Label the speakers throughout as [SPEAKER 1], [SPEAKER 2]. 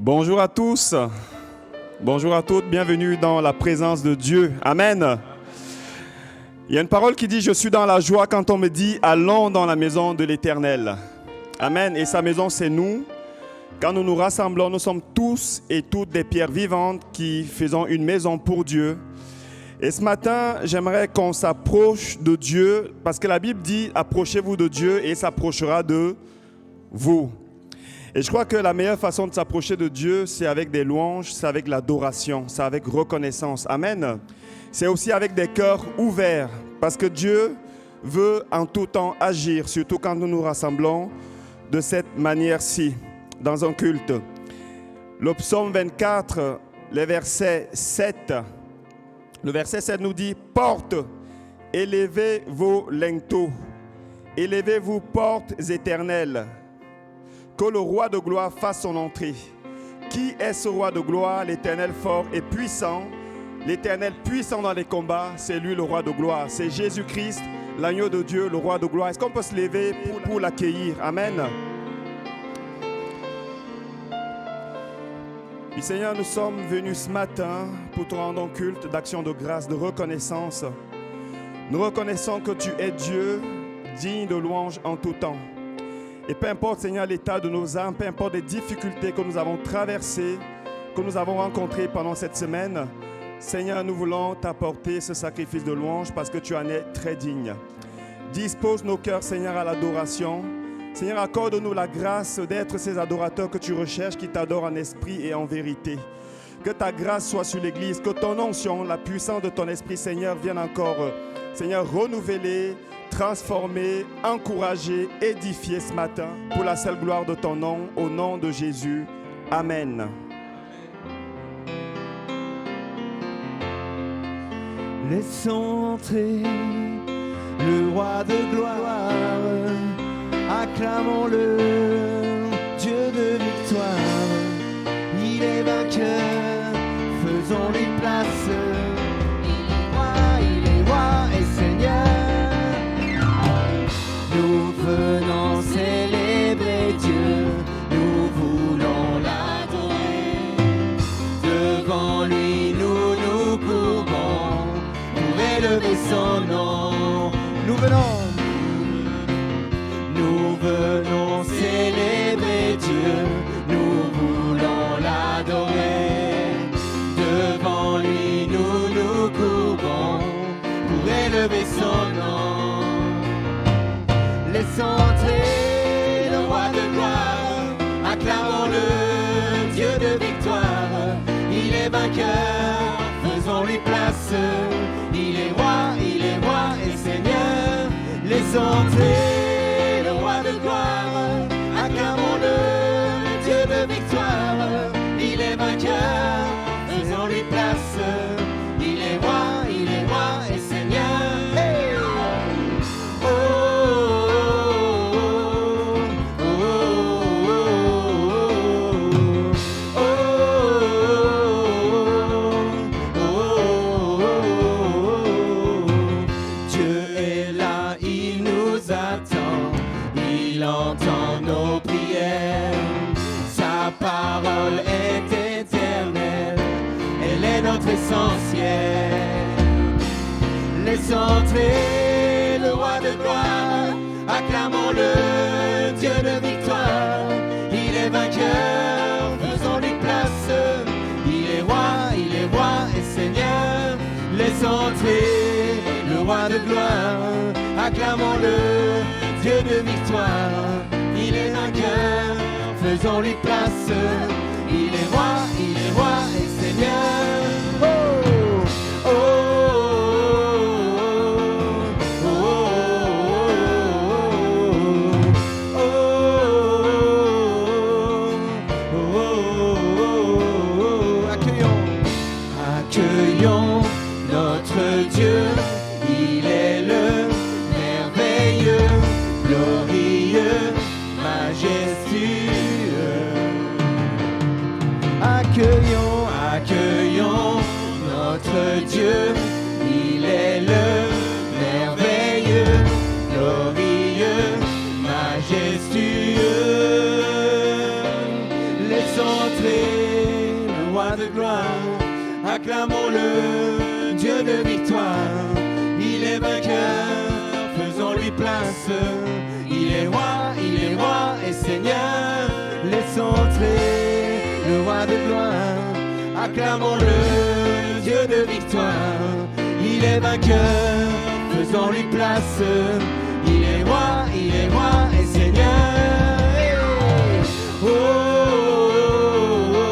[SPEAKER 1] Bonjour à tous, bonjour à toutes, bienvenue dans la présence de Dieu. Amen. Il y a une parole qui dit « Je suis dans la joie quand on me dit « Allons dans la maison de l'Éternel ». Amen. Et sa maison, c'est nous. Quand nous nous rassemblons, nous sommes tous et toutes des pierres vivantes qui faisons une maison pour Dieu. Et ce matin, j'aimerais qu'on s'approche de Dieu parce que la Bible dit « Approchez-vous de Dieu et il s'approchera de vous ». Et je crois que la meilleure façon de s'approcher de Dieu, c'est avec des louanges, c'est avec l'adoration, c'est avec reconnaissance. Amen. C'est aussi avec des cœurs ouverts, parce que Dieu veut en tout temps agir, surtout quand nous nous rassemblons de cette manière-ci, dans un culte. Le psaume 24, le verset 7 nous dit « Portes, élevez vos linteaux, élevez-vous portes éternelles. Que le roi de gloire fasse son entrée. Qui est ce roi de gloire? L'Éternel fort et puissant. L'Éternel puissant dans les combats, c'est lui le roi de gloire. C'est Jésus-Christ, l'agneau de Dieu, le roi de gloire. Est-ce qu'on peut se lever pour l'accueillir? Amen. Puis Seigneur, nous sommes venus ce matin pour te rendre un culte d'action de grâce, de reconnaissance. Nous reconnaissons que tu es Dieu, digne de louange en tout temps. Et peu importe, Seigneur, l'état de nos âmes, peu importe les difficultés que nous avons traversées, que nous avons rencontrées pendant cette semaine, Seigneur, nous voulons t'apporter ce sacrifice de louange parce que tu en es très digne. Dispose nos cœurs, Seigneur, à l'adoration. Seigneur, accorde-nous la grâce d'être ces adorateurs que tu recherches, qui t'adorent en esprit et en vérité. Que ta grâce soit sur l'Église, que ton onction, la puissance de ton esprit, Seigneur, vienne encore, Seigneur, renouveler, transformer, encourager, édifier ce matin pour la seule gloire de ton nom, au nom de Jésus. Amen.
[SPEAKER 2] Laissons entrer le roi de gloire, acclamons-le, Dieu de victoire. Il est vainqueur, faisons-lui place. Il est roi et Seigneur. Nous venons célébrer Dieu, nous voulons l'adorer. Devant lui nous nous courbons pour élever son nom. Nous venons célébrer Dieu, nous voulons l'adorer. Devant lui nous nous courbons pour élever son nom. Laissons entrer le roi de gloire, acclamons-le, Dieu de victoire. Il est vainqueur, faisons-lui place. Il est roi et Seigneur. Laissons entrer le roi de gloire, acclamons-le, Dieu de victoire. Il est vainqueur, faisons-lui place. Il est roi et Seigneur. Hey! Essentiel. Laissons entrer le roi de gloire, acclamons-le, Dieu de victoire. Il est vainqueur, faisons-lui place. Il est roi et Seigneur. Laissons entrer le roi de gloire, acclamons-le, Dieu de victoire. Il est vainqueur, faisons-lui place. Il est roi et Seigneur. Accueillons notre Dieu, il est le merveilleux, glorieux, majestueux. Accueillons notre Dieu, il est le merveilleux, glorieux, majestueux. Laissons entrer gloire. Acclamons-le, Dieu de victoire. Il est vainqueur, faisons-lui place. Il est roi et Seigneur. Laissons entrer le roi de gloire. Acclamons-le, Dieu de victoire. Il est vainqueur, faisons-lui place. Il est roi et Seigneur. Oh, oh, oh,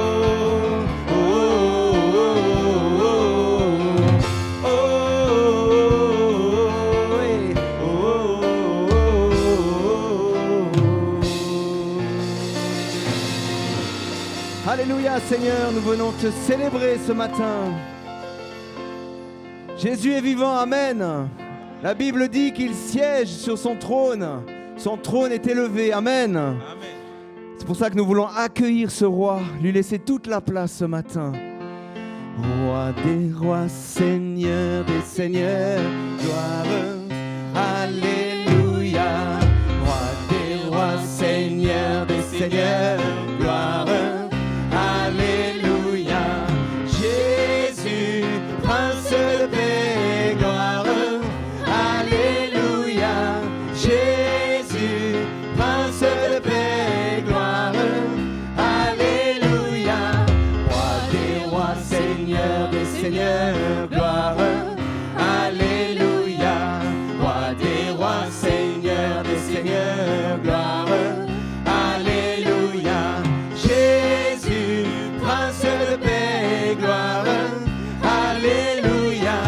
[SPEAKER 2] oh, oh, oh, oh. Alléluia Seigneur, nous venons te célébrer ce matin. Jésus est vivant, amen. La Bible dit qu'il siège sur son trône est élevé, amen. Amen. C'est pour ça que nous voulons accueillir ce roi, lui laisser toute la place ce matin. Roi des rois, Seigneur des seigneurs, gloire, alléluia. Roi des rois, Seigneur des seigneurs, gloire, alléluia. Jésus, Prince de paix, gloire, alléluia. Jésus, Prince de paix, gloire, alléluia. Roi des rois, Seigneur des seigneurs, gloire, alléluia. Roi des rois, Seigneur des seigneurs, gloire, alléluia. Jésus, Prince de paix, gloire, alléluia.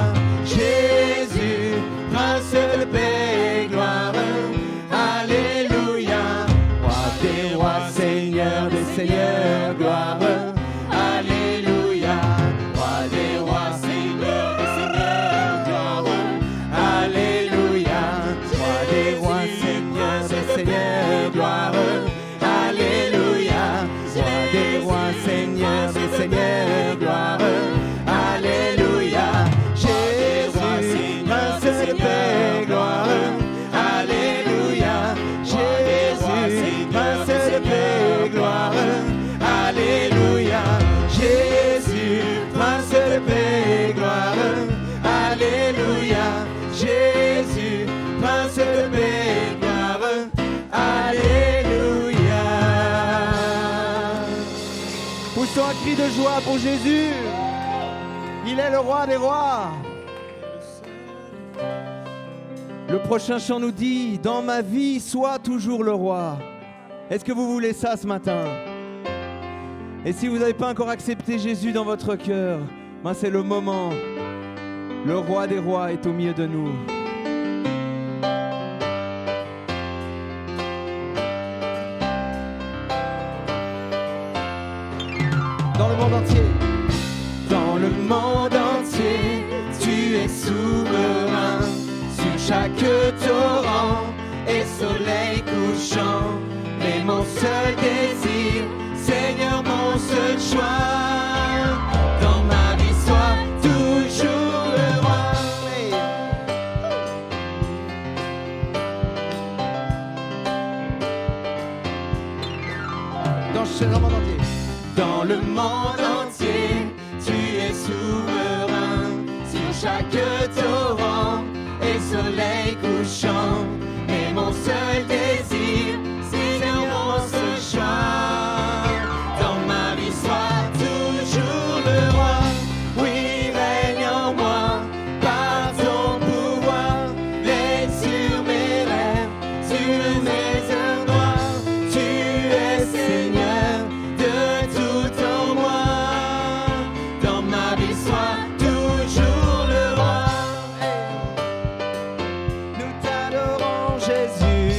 [SPEAKER 2] Jésus, Prince de paix, gloire, alléluia. Roi des rois, Seigneur des seigneurs, gloire, alléluia. Roi des rois, Seigneur des seigneurs, gloire, alléluia. Roi des rois, Seigneur des seigneurs, gloire, alléluia. Roi des rois, Seigneur des seigneurs, gloire, alléluia. Jésus, Prince de paix, gloire, alléluia. Jésus, Prince de paix, gloire, alléluia. Jésus, Prince de paix, gloire, alléluia. Jésus, Prince de paix, gloire, alléluia. Poussons un cri de joie pour Jésus. Il est le roi des rois. Le prochain chant nous dit: dans ma vie, sois toujours le roi. Est-ce que vous voulez ça ce matin? Et si vous n'avez pas encore accepté Jésus dans votre cœur, ben c'est le moment. Le roi des rois est au milieu de nous. Dans le monde entier. Dans le monde entier, tu es souverain. Sur chaque torrent et soleil couchant. Mais mon seul désir, Seigneur, mon seul choix, dans ma vie, sois toujours le roi. Dans le monde entier, tu es souverain. Sur chaque torrent et soleil couchant. Mais mon seul désir, Seigneur, mon seul choix, dans ma vie, sois toujours le roi. Oui, règne en moi, par ton pouvoir, règne sur mes rêves, sur mes heures noires. Tu es Seigneur de tout en moi. Dans ma vie, sois toujours le roi. Nous t'adorons, Jésus.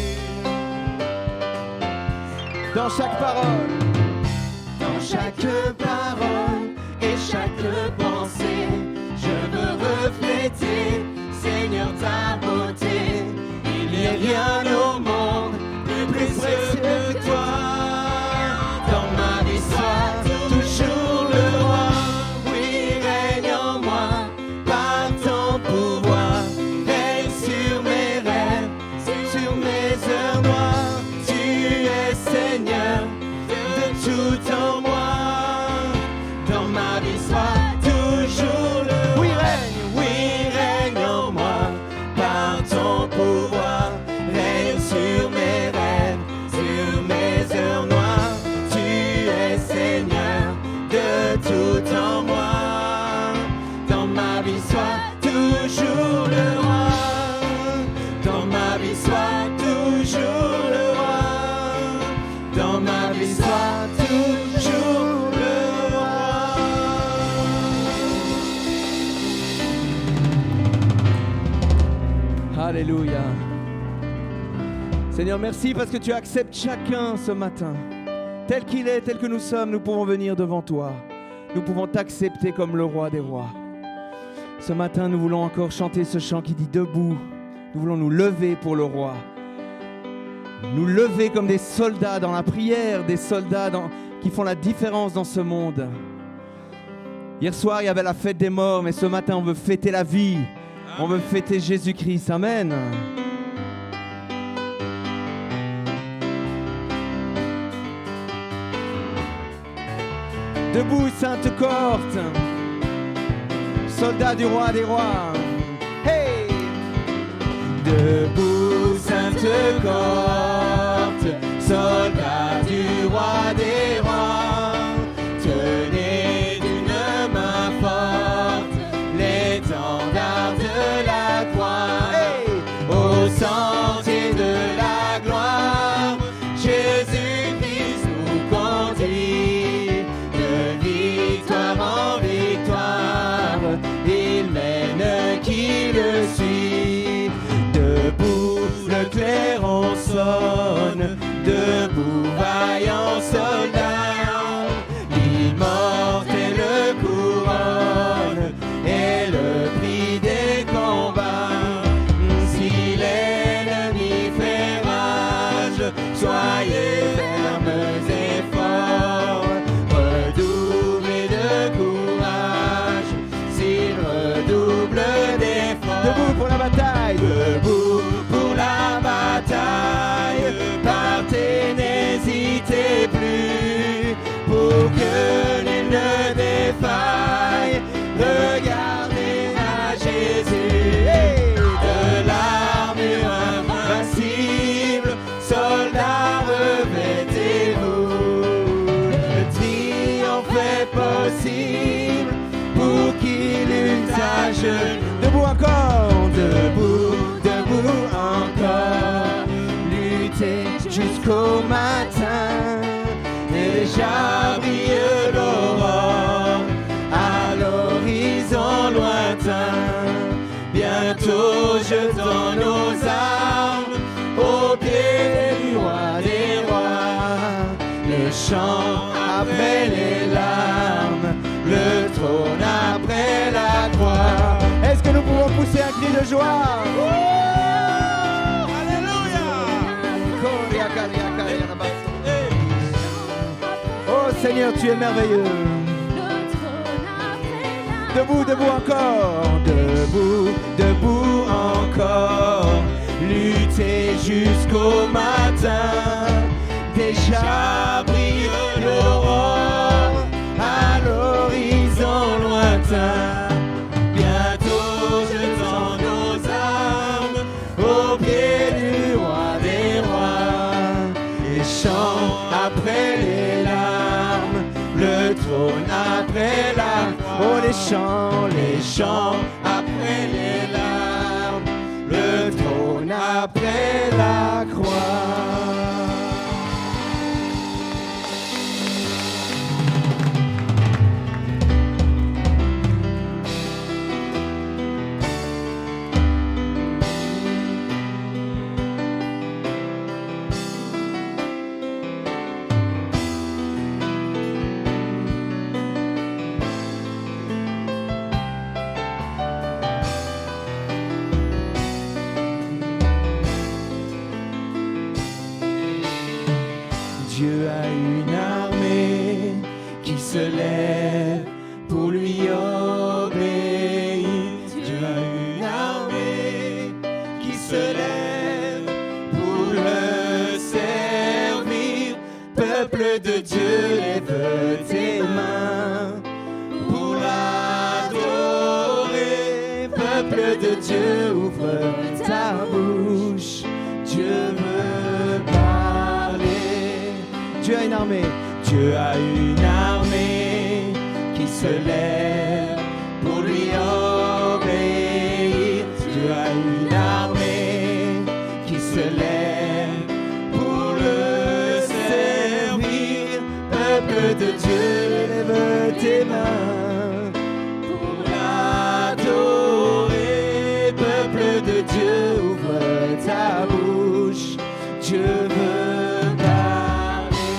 [SPEAKER 2] Dans chaque parole, et chaque pensée, je veux refléter, Seigneur, ta beauté. Il n'y a rien au monde plus précieux que toi. Dans ma vie, sois toujours le roi. Oui, règne en moi, par ton pouvoir, règne sur mes rêves, sur mes heures noires. Tu es Seigneur de tout en moi. Dans ma vie, Alléluia. Seigneur, merci parce que tu acceptes chacun ce matin. Tel qu'il est, tel que nous sommes, nous pouvons venir devant toi. Nous pouvons t'accepter comme le roi des rois. Ce matin, nous voulons encore chanter ce chant qui dit debout. Nous voulons nous lever pour le roi. Nous lever comme des soldats dans la prière, des soldats qui font la différence dans ce monde. Hier soir, il y avait la fête des morts, mais ce matin, on veut fêter la vie. On veut fêter Jésus-Christ. Amen. Debout, sainte cohorte, soldats du roi des rois. Hey! Debout, sainte cohorte, soldats du roi des rois. Tenez d'une main forte l'étendard de la croix. Hey! Au sentier de la gloire, Jésus-Christ nous conduit de victoire en victoire. Il mène qui le suit. Debout, le clairon sonne. Debout, vaillant soldat, l'immortelle couronne est le prix des combats. Si l'ennemi fait rage, soyez fermes et forts. Redoublez de courage s'il redouble d'efforts. Debout pour la bataille, debout pour la bataille. Partez, n'hésitez plus pour que nul ne défaille. Regardez à Jésus, de l'armure invincible, soldats revêtez-vous. Le triomphe est possible pour qui lutte à genoux. Debout encore, debout, debout encore. Lutter jusqu'au matin, et déjà brille l'aurore à l'horizon lointain. Bientôt jetons nos armes au pied du roi des rois. Le chant après les larmes, le trône après la croix. Est-ce que nous pouvons pousser un cri de joie? Oh Seigneur, tu es merveilleux. Debout, debout encore. Debout, debout encore. Lutter jusqu'au matin. Déjà brille l'aurore à l'horizon lointain. Bientôt jetons nos armes au pied du roi des rois. Les chants après les larmes, le trône après la croix. Oh les chants après les larmes, le trône après la croix. Dieu a une armée qui se lève pour lui obéir. Dieu a une armée qui se lève pour le servir. Peuple de Dieu, lève tes mains pour l'adorer. Peuple de Dieu, ouvre ta bouche. Dieu veut parler. Dieu a une armée. Dieu a une armée qui se lève pour lui obéir. Dieu a une armée qui se lève pour le servir. Peuple de Dieu, lève tes mains pour l'adorer. Peuple de Dieu, ouvre Dieu veut parler.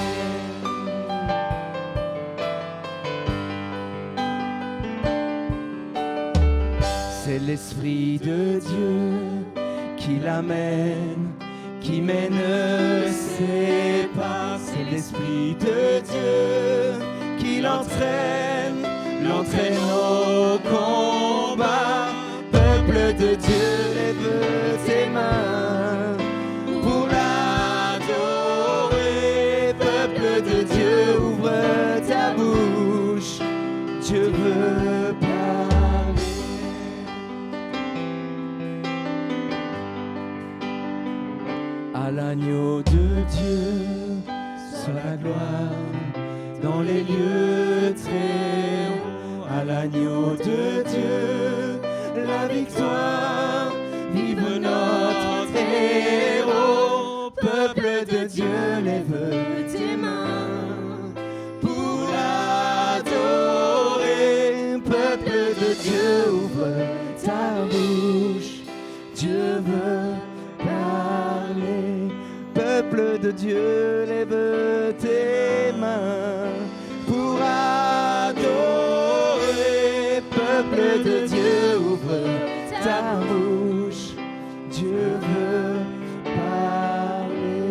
[SPEAKER 2] C'est l'Esprit de Dieu qui l'amène, qui mène ses pas. C'est l'Esprit de Dieu qui l'entraîne, l'entraîne au combat. Peuple de Dieu, lève tes mains pour l'adorer. Peuple de Dieu, ouvre ta bouche, Dieu veut parler. À l'agneau de Dieu soit la gloire dans les lieux très hauts. À l'agneau de Dieu la victoire, vive notre héros. Peuple de Dieu, lève tes mains pour l'adorer. Peuple de Dieu, ouvre ta bouche, Dieu veut parler. Peuple de Dieu, lève tes mains pour adorer. Peuple de Dieu, ouvre ta bouche, Dieu veut parler.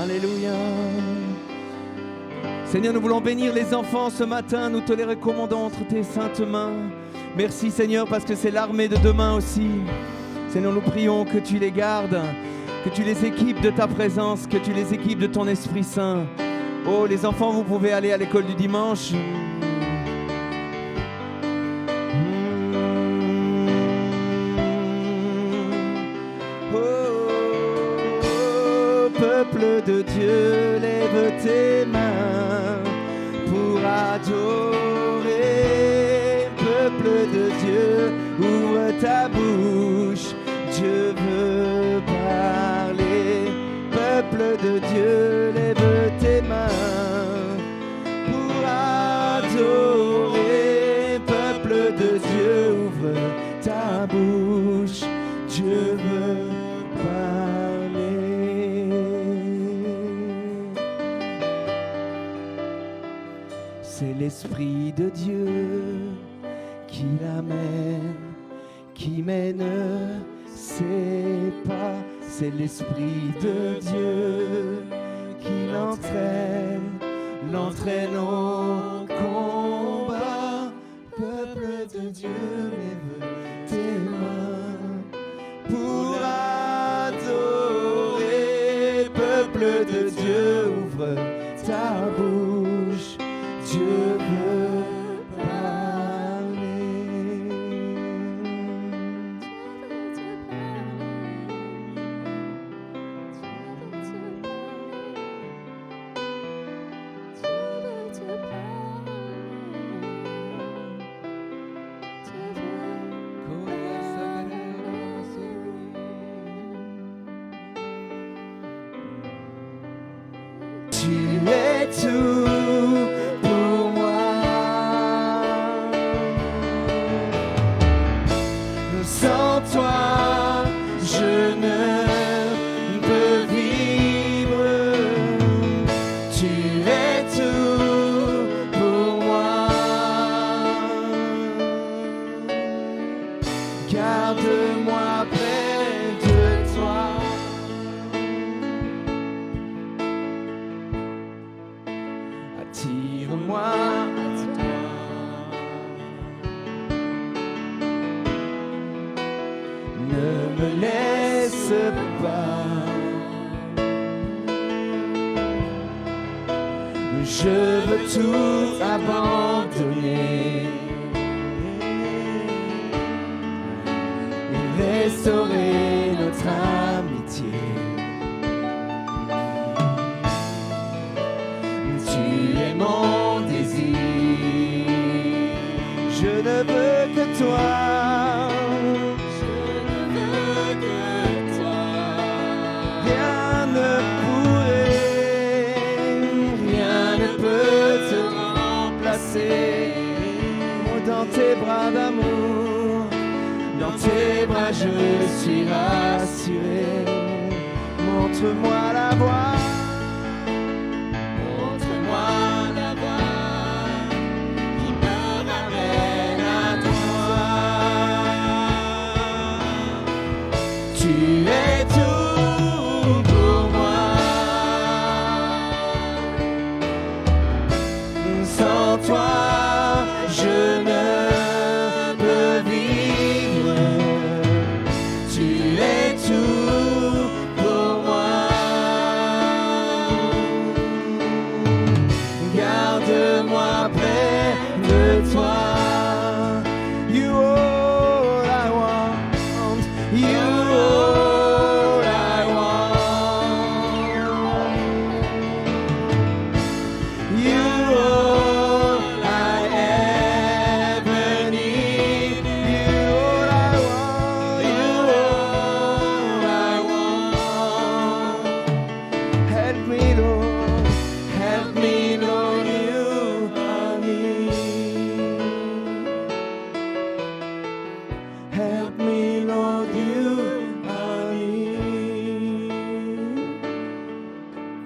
[SPEAKER 2] Alléluia. Seigneur, nous voulons bénir les enfants ce matin, nous te les recommandons entre tes saintes mains. Merci Seigneur parce que c'est l'armée de demain aussi. Seigneur, nous prions que tu les gardes, que tu les équipes de ta présence, que tu les équipes de ton Esprit Saint. Oh, les enfants, vous pouvez aller à l'école du dimanche. Oh, peuple de Dieu, lève tes mains pour adorer. Peuple de Dieu, ouvre ta bouche, Dieu veut parler. Peuple de Dieu, lève tes mains pour adorer. Peuple de Dieu, ouvre ta bouche, Dieu veut parler. C'est l'Esprit de Dieu qui l'amène, qui mène ses pas. C'est l'Esprit de Dieu qui l'entraîne, l'entraîne au combat. Peuple de Dieu, lève tes mains pour adorer. Peuple de Dieu, ouvre ta bouche, Dieu veut tout pour moi. Sans toi, je ne peux vivre. Tu es tout pour moi. Garde-moi près de toi. Attire-moi à toi. Ne me laisse pas. Je veux tout abandonner et restaurer notre amitié. Tu es mon désir. Je ne veux que toi. Je ne veux que toi. Rien ne pourrait, rien ne peut te remplacer. je suis rassuré. Montre-moi la voie. Montre-moi la voie qui me ramène à toi. Tu es tout pour moi. Sans toi, je ne peux vivre. Tu es tout pour moi. Garde-moi près de toi. You all I want. You all I want. You all I ever need. You all I want. You all I want. Help me, Lord. Help me, Lord. You are need. Help me, Lord. You are need.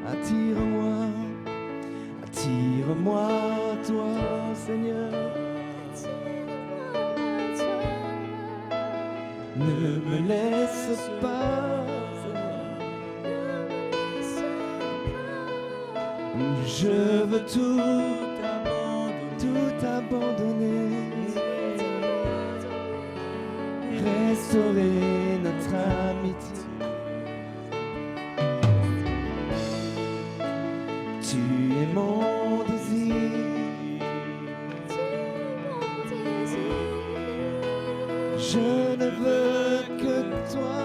[SPEAKER 2] Attire-moi. Attire-moi, toi, Seigneur. Ne me laisse pas, je veux tout abandonner, restaurer notre amitié. Tu es mon désir. Je ne veux que toi.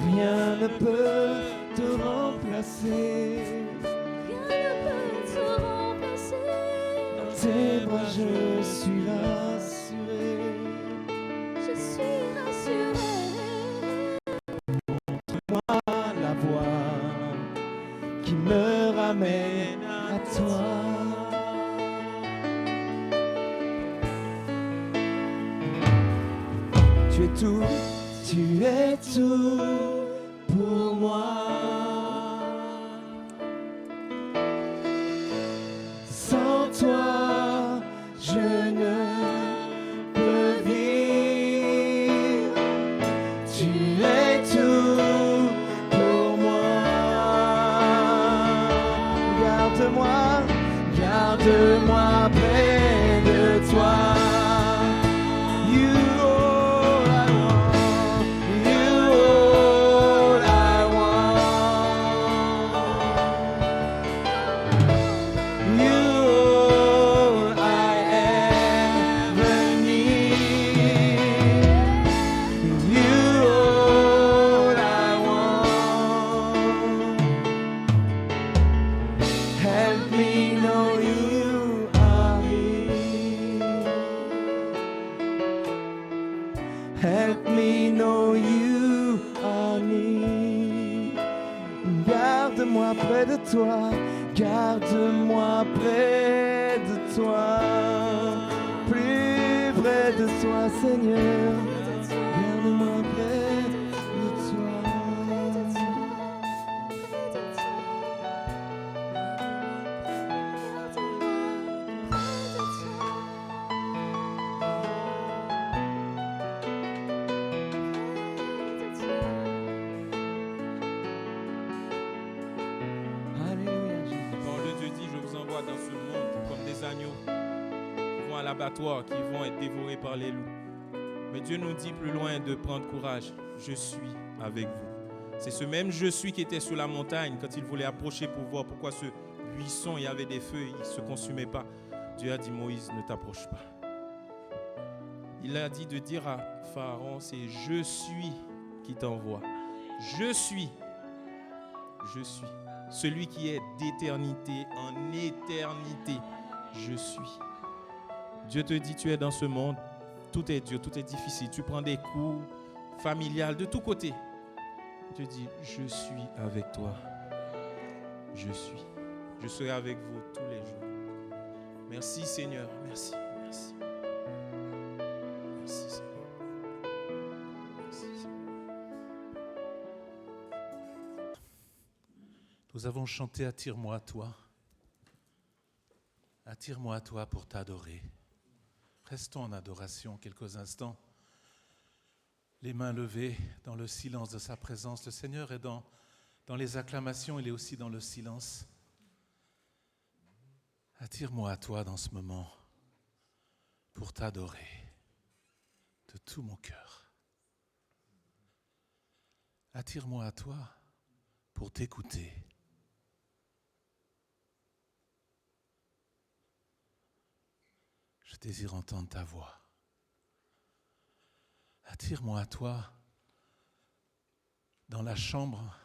[SPEAKER 2] Rien ne peut te remplacer. Dans tes bras je suis rassuré. Montre-moi la voie qui me ramène à toi. Tu es tout pour moi. Sans toi, je ne peux vivre. Tu es tout pour moi. Garde-moi près de toi. You all I want. You all I want. You all I ever need. You all I want. Help me know you are here. Help me know you are near. Garde-moi près de toi. Garde-moi près de toi. Plus près de toi, Seigneur. Garde-moi près de toi. Alléluia, Jésus.
[SPEAKER 3] La parole de Dieu dit, je vous envoie dans ce monde comme des agneaux qui vont à l'abattoir, qui vont être dévorés par les loups. Mais Dieu nous dit plus loin de prendre courage. Je suis avec vous. C'est ce même je suis qui était sur la montagne quand il voulait approcher pour voir pourquoi ce buisson, il y avait des feux, il ne se consumait pas. Dieu a dit, Moïse, ne t'approche pas. Il a dit de dire à Pharaon, c'est je suis qui t'envoie. Je suis. Je suis. Celui qui est d'éternité en éternité. Je suis. Dieu te dit, tu es dans ce monde. Tout est dur, tout est difficile. Tu prends des coups familiales de tous côtés. Dieu dit, je suis avec toi. Je suis. Je serai avec vous tous les jours. Merci Seigneur. Merci. Merci.
[SPEAKER 4] Nous avons chanté « Attire-moi à toi ». Attire-moi à toi pour t'adorer. Restons en adoration quelques instants. Les mains levées dans le silence de sa présence. Le Seigneur est dans les acclamations, il est aussi dans le silence. Attire-moi à toi dans ce moment pour t'adorer de tout mon cœur. Attire-moi à toi pour t'écouter. Je désire entendre ta voix. Attire-moi à toi dans la chambre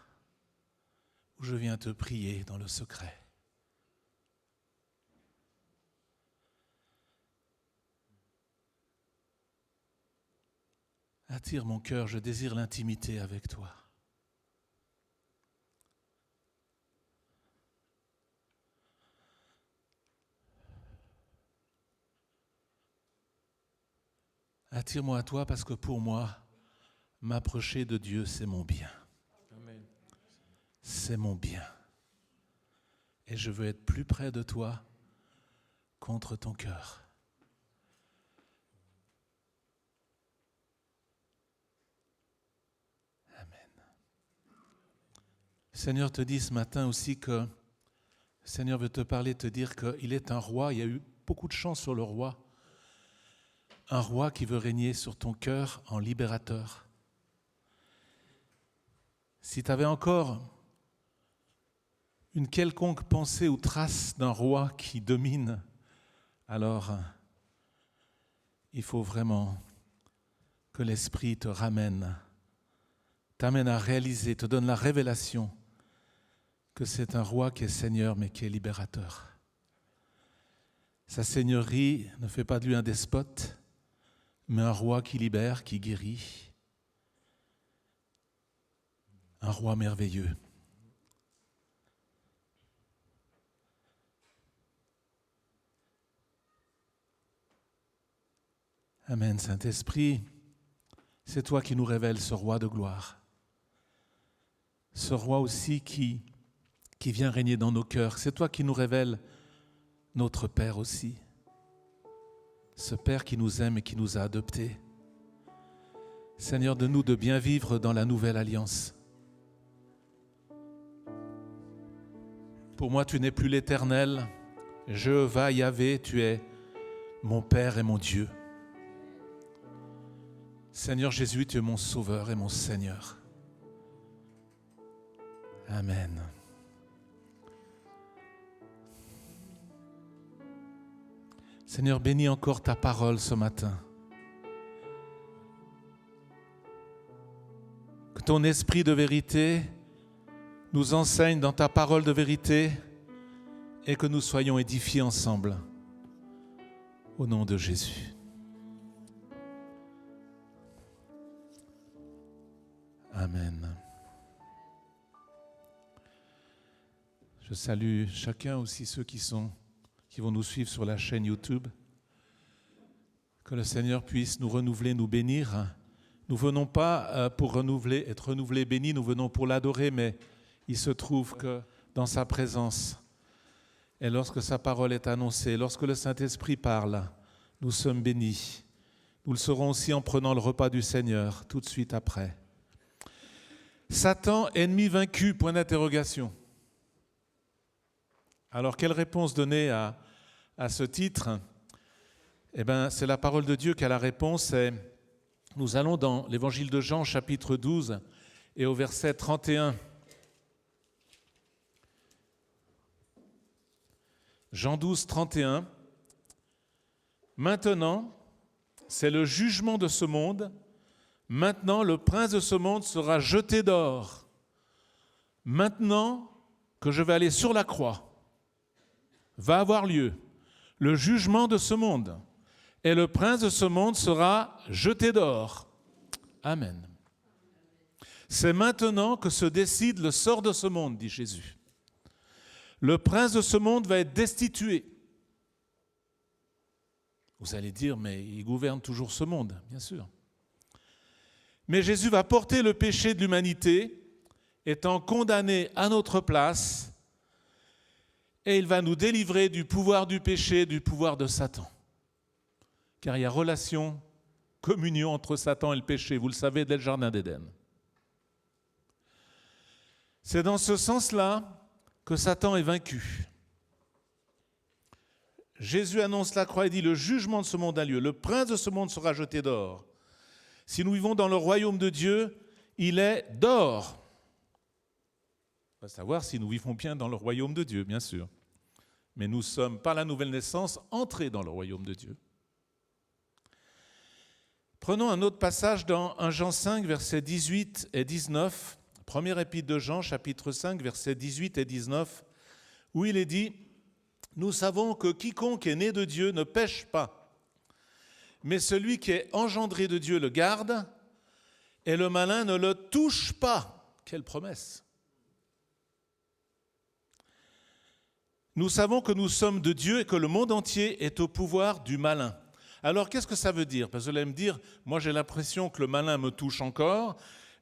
[SPEAKER 4] où je viens te prier dans le secret. Attire mon cœur, je désire l'intimité avec toi. Attire-moi à toi parce que pour moi, m'approcher de Dieu, c'est mon bien.
[SPEAKER 3] Amen.
[SPEAKER 4] C'est mon bien. Et je veux être plus près de toi contre ton cœur. Amen. Le Seigneur te dit ce matin aussi que le Seigneur veut te parler, te dire qu'il est un roi. Il y a eu beaucoup de chance sur le roi. Un roi qui veut régner sur ton cœur en libérateur. Si tu avais encore une quelconque pensée ou trace d'un roi qui domine, alors il faut vraiment que l'Esprit te t'amène à réaliser, te donne la révélation que c'est un roi qui est Seigneur mais qui est libérateur. Sa seigneurie ne fait pas de lui un despote, mais un roi qui libère, qui guérit. Un roi merveilleux. Amen, Saint-Esprit, c'est toi qui nous révèles ce roi de gloire. Ce roi aussi qui vient régner dans nos cœurs. C'est toi qui nous révèles notre Père aussi. Ce Père qui nous aime et qui nous a adoptés. Seigneur, donne-nous de bien vivre dans la nouvelle alliance. Pour moi, tu n'es plus l'Éternel. Jéhovah, Yahvé, tu es mon Père et mon Dieu. Seigneur Jésus, tu es mon Sauveur et mon Seigneur. Amen. Seigneur, bénis encore ta parole ce matin. Que ton esprit de vérité nous enseigne dans ta parole de vérité et que nous soyons édifiés ensemble. Au nom de Jésus. Amen. Je salue chacun, aussi ceux qui vont nous suivre sur la chaîne YouTube. Que le Seigneur puisse nous renouveler, nous bénir. Nous ne venons pas pour être renouvelés, bénis, nous venons pour l'adorer, mais il se trouve que dans sa présence, et lorsque sa parole est annoncée, lorsque le Saint-Esprit parle, nous sommes bénis. Nous le serons aussi en prenant le repas du Seigneur, tout de suite après. Satan, ennemi vaincu, point d'interrogation. Alors, quelle réponse donner à ce titre ? Eh bien, c'est la parole de Dieu qui a la réponse. Et nous allons dans l'évangile de Jean, chapitre 12, et au verset 31. Jean 12, 31. Maintenant, c'est le jugement de ce monde. Maintenant, le prince de ce monde sera jeté dehors. Maintenant que je vais aller sur la croix, va avoir lieu le jugement de ce monde. Et le prince de ce monde sera jeté dehors. Amen. C'est maintenant que se décide le sort de ce monde, dit Jésus. Le prince de ce monde va être destitué. Vous allez dire, mais il gouverne toujours ce monde, bien sûr. Mais Jésus va porter le péché de l'humanité étant condamné à notre place, et il va nous délivrer du pouvoir du péché, du pouvoir de Satan. Car il y a relation, communion entre Satan et le péché, vous le savez, dès le Jardin d'Éden. C'est dans ce sens-là que Satan est vaincu. Jésus annonce la croix et dit « Le jugement de ce monde a lieu, le prince de ce monde sera jeté dehors. » Si nous vivons dans le royaume de Dieu, il est dehors. On va savoir si nous vivons bien dans le royaume de Dieu, bien sûr. Mais nous sommes, par la nouvelle naissance, entrés dans le royaume de Dieu. Prenons un autre passage dans 1 Jean 5, versets 18 et 19, première épître de Jean, chapitre 5, versets 18 et 19, où il est dit « Nous savons que quiconque est né de Dieu ne pêche pas, mais celui qui est engendré de Dieu le garde, et le malin ne le touche pas. » Quelle promesse! Nous savons que nous sommes de Dieu et que le monde entier est au pouvoir du malin. Alors, qu'est-ce que ça veut dire? Parce que vous allez me dire, moi j'ai l'impression que le malin me touche encore,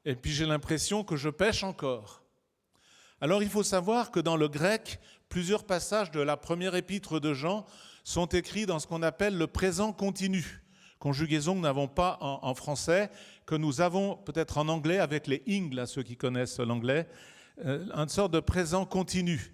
[SPEAKER 4] et puis j'ai l'impression que je pêche encore. Alors, il faut savoir que dans le grec, plusieurs passages de la première épître de Jean sont écrits dans ce qu'on appelle le présent continu. Conjugaison que nous n'avons pas en français, que nous avons peut-être en anglais avec les ing, là, ceux qui connaissent l'anglais, une sorte de présent continu.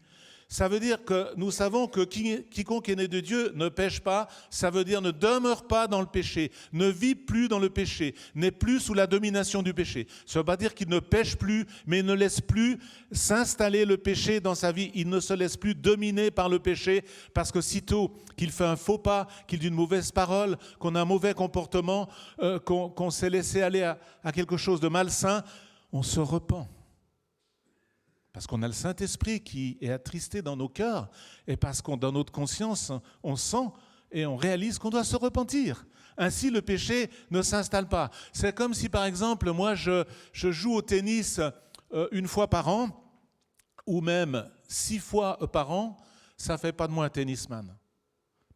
[SPEAKER 4] Ça veut dire que nous savons que quiconque est né de Dieu ne pêche pas, ça veut dire ne demeure pas dans le péché, ne vit plus dans le péché, n'est plus sous la domination du péché. Ça ne veut pas dire qu'il ne pêche plus, mais il ne laisse plus s'installer le péché dans sa vie, il ne se laisse plus dominer par le péché, parce que sitôt qu'il fait un faux pas, qu'il dit une mauvaise parole, qu'on a un mauvais comportement, qu'on s'est laissé aller à quelque chose de malsain, on se repent. Parce qu'on a le Saint-Esprit qui est attristé dans nos cœurs et parce qu'on, dans notre conscience, on sent et on réalise qu'on doit se repentir. Ainsi, le péché ne s'installe pas. C'est comme si, par exemple, moi, je joue au tennis une fois par an ou même 6 fois par an, ça ne fait pas de moi un tennisman.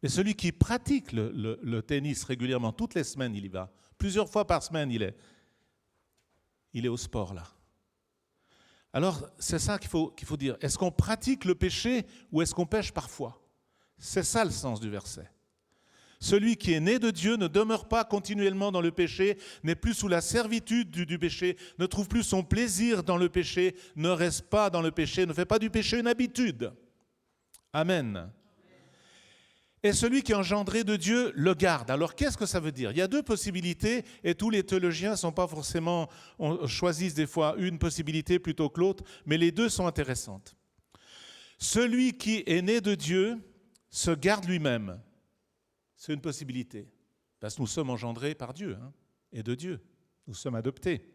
[SPEAKER 4] Mais celui qui pratique le tennis régulièrement, toutes les semaines, il y va. Plusieurs fois par semaine, il est au sport, là. Alors, c'est ça qu'il faut dire. Est-ce qu'on pratique le péché ou est-ce qu'on pêche parfois? C'est ça le sens du verset. Celui qui est né de Dieu ne demeure pas continuellement dans le péché, n'est plus sous la servitude du péché, ne trouve plus son plaisir dans le péché, ne reste pas dans le péché, ne fait pas du péché une habitude. Amen. Et celui qui est engendré de Dieu le garde. Alors, qu'est-ce que ça veut dire? Il y a 2 possibilités, et tous les théologiens ne sont pas forcément, choisissent des fois une possibilité plutôt que l'autre, mais les 2 sont intéressantes. Celui qui est né de Dieu se garde lui-même. C'est une possibilité, parce que nous sommes engendrés par Dieu, et de Dieu. Nous sommes adoptés.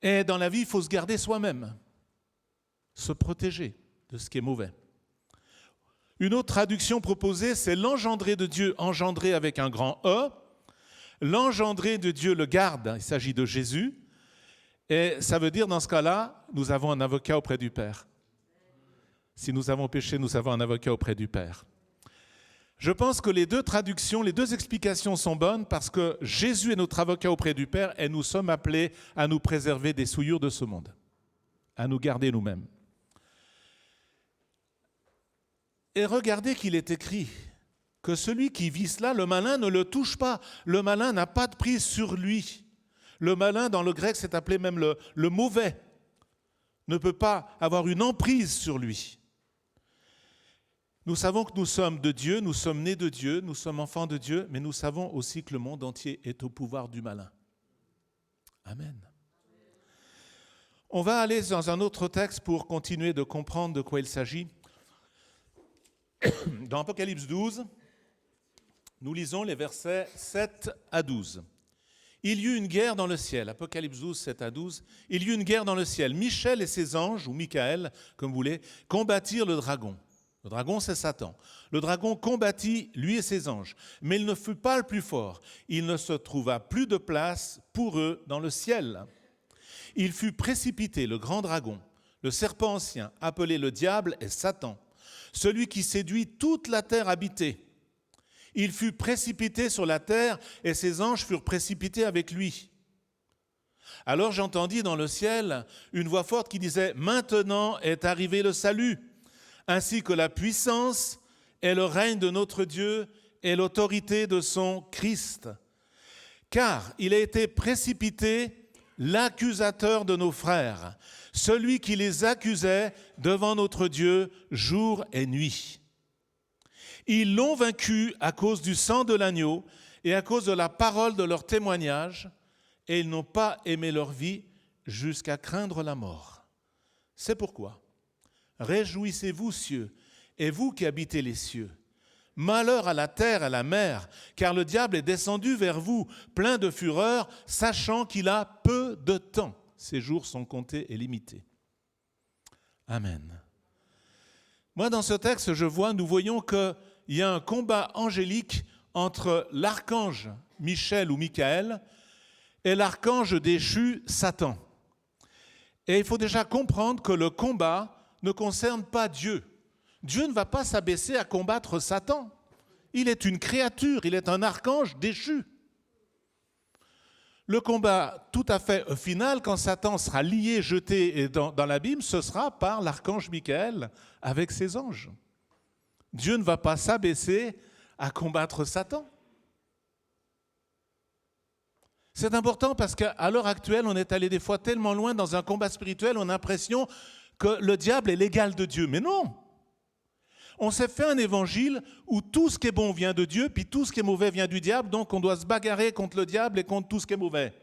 [SPEAKER 4] Et dans la vie, il faut se garder soi-même, se protéger de ce qui est mauvais. Une autre traduction proposée, c'est l'engendré de Dieu, engendré avec un grand E. L'engendré de Dieu le garde, il s'agit de Jésus. Et ça veut dire, dans ce cas-là, nous avons un avocat auprès du Père. Si nous avons péché, nous avons un avocat auprès du Père. Je pense que les 2 traductions, les 2 explications sont bonnes parce que Jésus est notre avocat auprès du Père et nous souhaits appelés à nous préserver des souillures de ce monde, à nous garder nous-mêmes. Et regardez qu'il est écrit que celui qui vit cela, le malin ne le touche pas. Le malin n'a pas de prise sur lui. Le malin, dans le grec, c'est appelé même le mauvais, ne peut pas avoir une emprise sur lui. Nous savons que nous sommes de Dieu, nous sommes nés de Dieu, nous sommes enfants de Dieu, mais nous savons aussi que le monde entier est au pouvoir du malin. Amen. On va aller dans un autre texte pour continuer de comprendre de quoi il s'agit. Dans Apocalypse 12, nous lisons les versets 7 à 12. Il y eut une guerre dans le ciel, Apocalypse 12, 7 à 12. Il y eut une guerre dans le ciel. Michel et ses anges, ou Michael, comme vous voulez, combattirent le dragon. Le dragon, c'est Satan. Le dragon combattit, lui et ses anges, mais il ne fut pas le plus fort. Il ne se trouva plus de place pour eux dans le ciel. Il fut précipité, le grand dragon, le serpent ancien, appelé le diable et Satan, celui qui séduit toute la terre habitée. Il fut précipité sur la terre et ses anges furent précipités avec lui. Alors j'entendis dans le ciel une voix forte qui disait « Maintenant est arrivé le salut, ainsi que la puissance et le règne de notre Dieu et l'autorité de son Christ. Car il a été précipité l'accusateur de nos frères, celui qui les accusait devant notre Dieu jour et nuit. Ils l'ont vaincu à cause du sang de l'agneau et à cause de la parole de leur témoignage, et ils n'ont pas aimé leur vie jusqu'à craindre la mort. C'est pourquoi, réjouissez-vous, cieux, et vous qui habitez les cieux. Malheur à la terre et à la mer, car le diable est descendu vers vous, plein de fureur, sachant qu'il a peu de temps. Ses jours sont comptés et limités. Amen. Moi, dans ce texte, nous voyons qu'il y a un combat angélique entre l'archange Michel ou Michael et l'archange déchu Satan. Et il faut déjà comprendre que le combat ne concerne pas Dieu. Dieu ne va pas s'abaisser à combattre Satan. Il est une créature, il est un archange déchu. Le combat tout à fait final, quand Satan sera lié, jeté dans l'abîme, ce sera par l'archange Michael avec ses anges. Dieu ne va pas s'abaisser à combattre Satan. C'est important parce qu'à l'heure actuelle, on est allé des fois tellement loin dans un combat spirituel, on a l'impression que le diable est l'égal de Dieu. Mais non! On s'est fait un évangile où tout ce qui est bon vient de Dieu, puis tout ce qui est mauvais vient du diable, donc on doit se bagarrer contre le diable et contre tout ce qui est mauvais.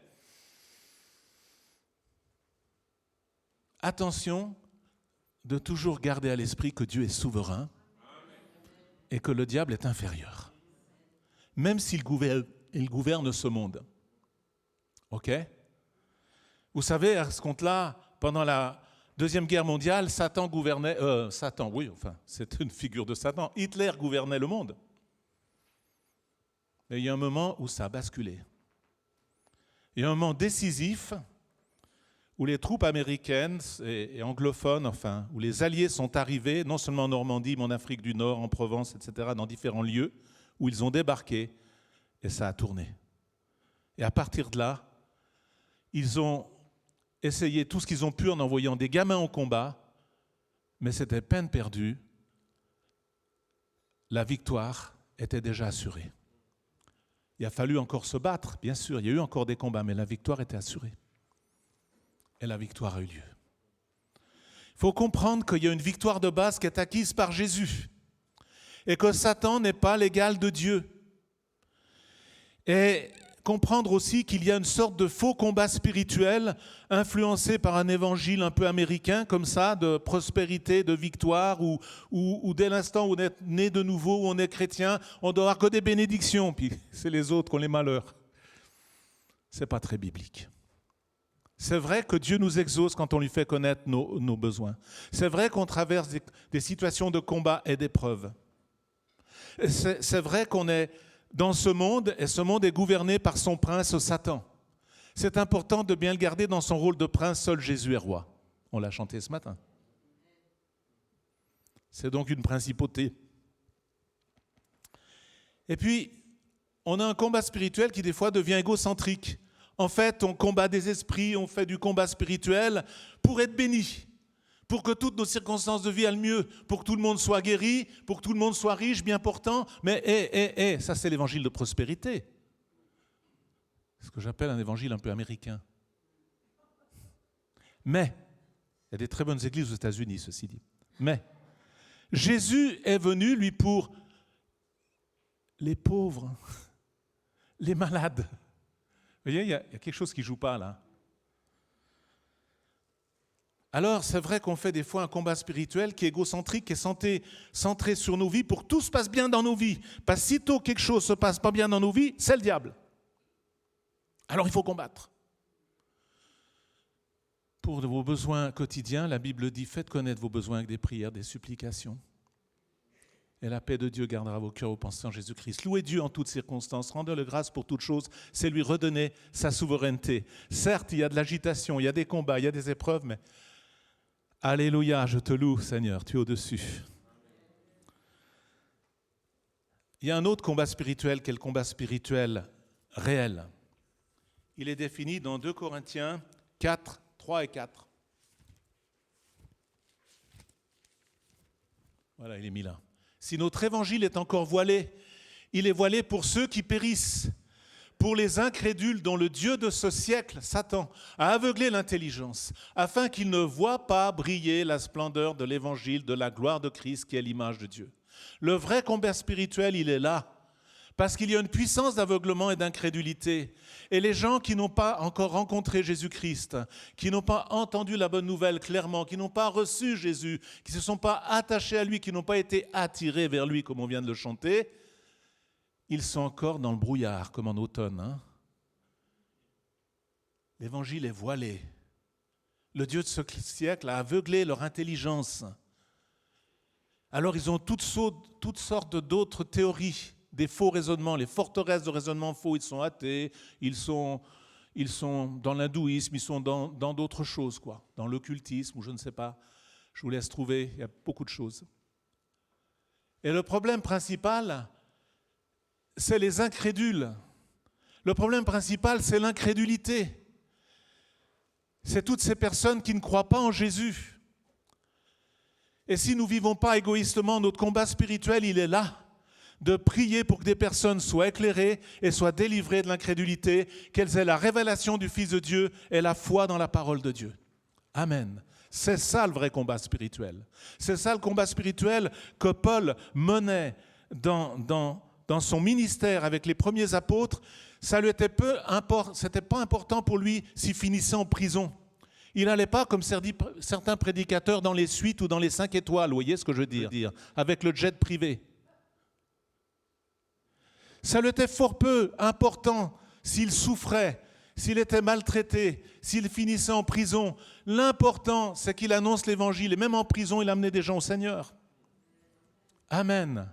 [SPEAKER 4] Attention de toujours garder à l'esprit que Dieu est souverain et que le diable est inférieur, même s'il gouverne ce monde. OK? Vous savez, à ce compte-là, pendant la Deuxième Guerre mondiale, Satan gouvernait... c'est une figure de Satan. Hitler gouvernait le monde. Mais il y a un moment où ça a basculé. Il y a un moment décisif où les troupes américaines et anglophones, où les Alliés sont arrivés, non seulement en Normandie, mais en Afrique du Nord, en Provence, etc., dans différents lieux, où ils ont débarqué, et ça a tourné. Et à partir de là, ils ont essayé tout ce qu'ils ont pu en envoyant des gamins au combat, mais c'était peine perdue. La victoire était déjà assurée. Il a fallu encore se battre, bien sûr, il y a eu encore des combats, mais la victoire était assurée. Et la victoire a eu lieu. Il faut comprendre qu'il y a une victoire de base qui est acquise par Jésus et que Satan n'est pas l'égal de Dieu. Et comprendre aussi qu'il y a une sorte de faux combat spirituel influencé par un évangile un peu américain, comme ça, de prospérité, de victoire, où dès l'instant où on est né de nouveau, où on est chrétien, on doit avoir que des bénédictions, puis c'est les autres qui ont les malheurs. C'est pas très biblique. C'est vrai que Dieu nous exauce quand on lui fait connaître nos besoins. C'est vrai qu'on traverse des situations de combat et d'épreuves. C'est vrai qu'on est dans ce monde, et ce monde est gouverné par son prince Satan. C'est important de bien le garder dans son rôle de prince, seul Jésus est roi. On l'a chanté ce matin. C'est donc une principauté. Et puis, on a un combat spirituel qui des fois devient égocentrique. En fait, on combat des esprits, on fait du combat spirituel pour être béni, pour que toutes nos circonstances de vie aillent mieux, pour que tout le monde soit guéri, pour que tout le monde soit riche, bien portant. Mais ça c'est l'évangile de prospérité. Ce que j'appelle un évangile un peu américain. Mais, il y a des très bonnes églises aux États-Unis, ceci dit. Mais, Jésus est venu, lui, pour les pauvres, les malades. Vous voyez, il y a quelque chose qui ne joue pas là. Alors, c'est vrai qu'on fait des fois un combat spirituel qui est égocentrique, qui est centré sur nos vies pour que tout se passe bien dans nos vies. Parce que sitôt quelque chose ne se passe pas bien dans nos vies, c'est le diable. Alors, il faut combattre. Pour vos besoins quotidiens, la Bible dit « Faites connaître vos besoins avec des prières, des supplications. Et la paix de Dieu gardera vos cœurs aux pensées en Jésus-Christ. Louez Dieu en toutes circonstances, rendez-le grâce pour toutes choses, c'est lui redonner sa souveraineté. Certes, il y a de l'agitation, il y a des combats, il y a des épreuves, mais alléluia, je te loue, Seigneur, tu es au-dessus. » Il y a un autre combat spirituel qui est le combat spirituel réel, il est défini dans 2 Corinthiens 4, 3 et 4. Voilà, il est mis là. Si notre évangile est encore voilé, il est voilé pour ceux qui périssent, pour les incrédules dont le Dieu de ce siècle, Satan, a aveuglé l'intelligence, afin qu'ils ne voient pas briller la splendeur de l'évangile de la gloire de Christ qui est l'image de Dieu. Le vrai combat spirituel, il est là, parce qu'il y a une puissance d'aveuglement et d'incrédulité. Et les gens qui n'ont pas encore rencontré Jésus-Christ, qui n'ont pas entendu la bonne nouvelle clairement, qui n'ont pas reçu Jésus, qui ne se sont pas attachés à lui, qui n'ont pas été attirés vers lui, comme on vient de le chanter, ils sont encore dans le brouillard, comme en automne. Hein? L'évangile est voilé. Le Dieu de ce siècle a aveuglé leur intelligence. Alors ils ont toutes sortes d'autres théories, des faux raisonnements, les forteresses de raisonnement faux. Ils sont athées, ils sont dans l'hindouisme, ils sont dans d'autres choses, quoi, dans l'occultisme ou je ne sais pas. Je vous laisse trouver, il y a beaucoup de choses. Et le problème principal, c'est les incrédules. Le problème principal, c'est l'incrédulité. C'est toutes ces personnes qui ne croient pas en Jésus. Et si nous ne vivons pas égoïstement, notre combat spirituel, il est là, de prier pour que des personnes soient éclairées et soient délivrées de l'incrédulité, qu'elles aient la révélation du Fils de Dieu et la foi dans la parole de Dieu. Amen. C'est ça le vrai combat spirituel. C'est ça le combat spirituel que Paul menait dans son ministère avec les premiers apôtres. Ça lui était c'était pas important pour lui s'il finissait en prison. Il n'allait pas, comme certains prédicateurs, dans les suites ou dans les 5 étoiles, vous voyez ce que je veux dire, avec le jet privé. Ça lui était fort peu important s'il souffrait, s'il était maltraité, s'il finissait en prison. L'important, c'est qu'il annonce l'évangile. Et même en prison, il amenait des gens au Seigneur. Amen.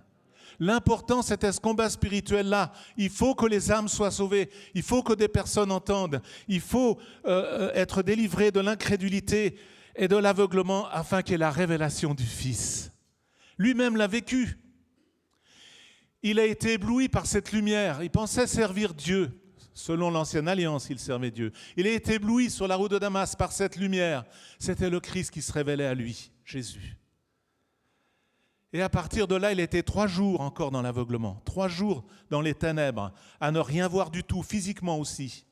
[SPEAKER 4] L'important, c'était ce combat spirituel-là. Il faut que les âmes soient sauvées. Il faut que des personnes entendent. Il faut être délivré de l'incrédulité et de l'aveuglement afin qu'il y ait la révélation du Fils. Lui-même l'a vécu. Il a été ébloui par cette lumière. Il pensait servir Dieu. Selon l'Ancienne Alliance, il servait Dieu. Il a été ébloui sur la route de Damas par cette lumière. C'était le Christ qui se révélait à lui, Jésus. Et à partir de là, il était 3 jours encore dans l'aveuglement, 3 jours dans les ténèbres, à ne rien voir du tout, physiquement aussi.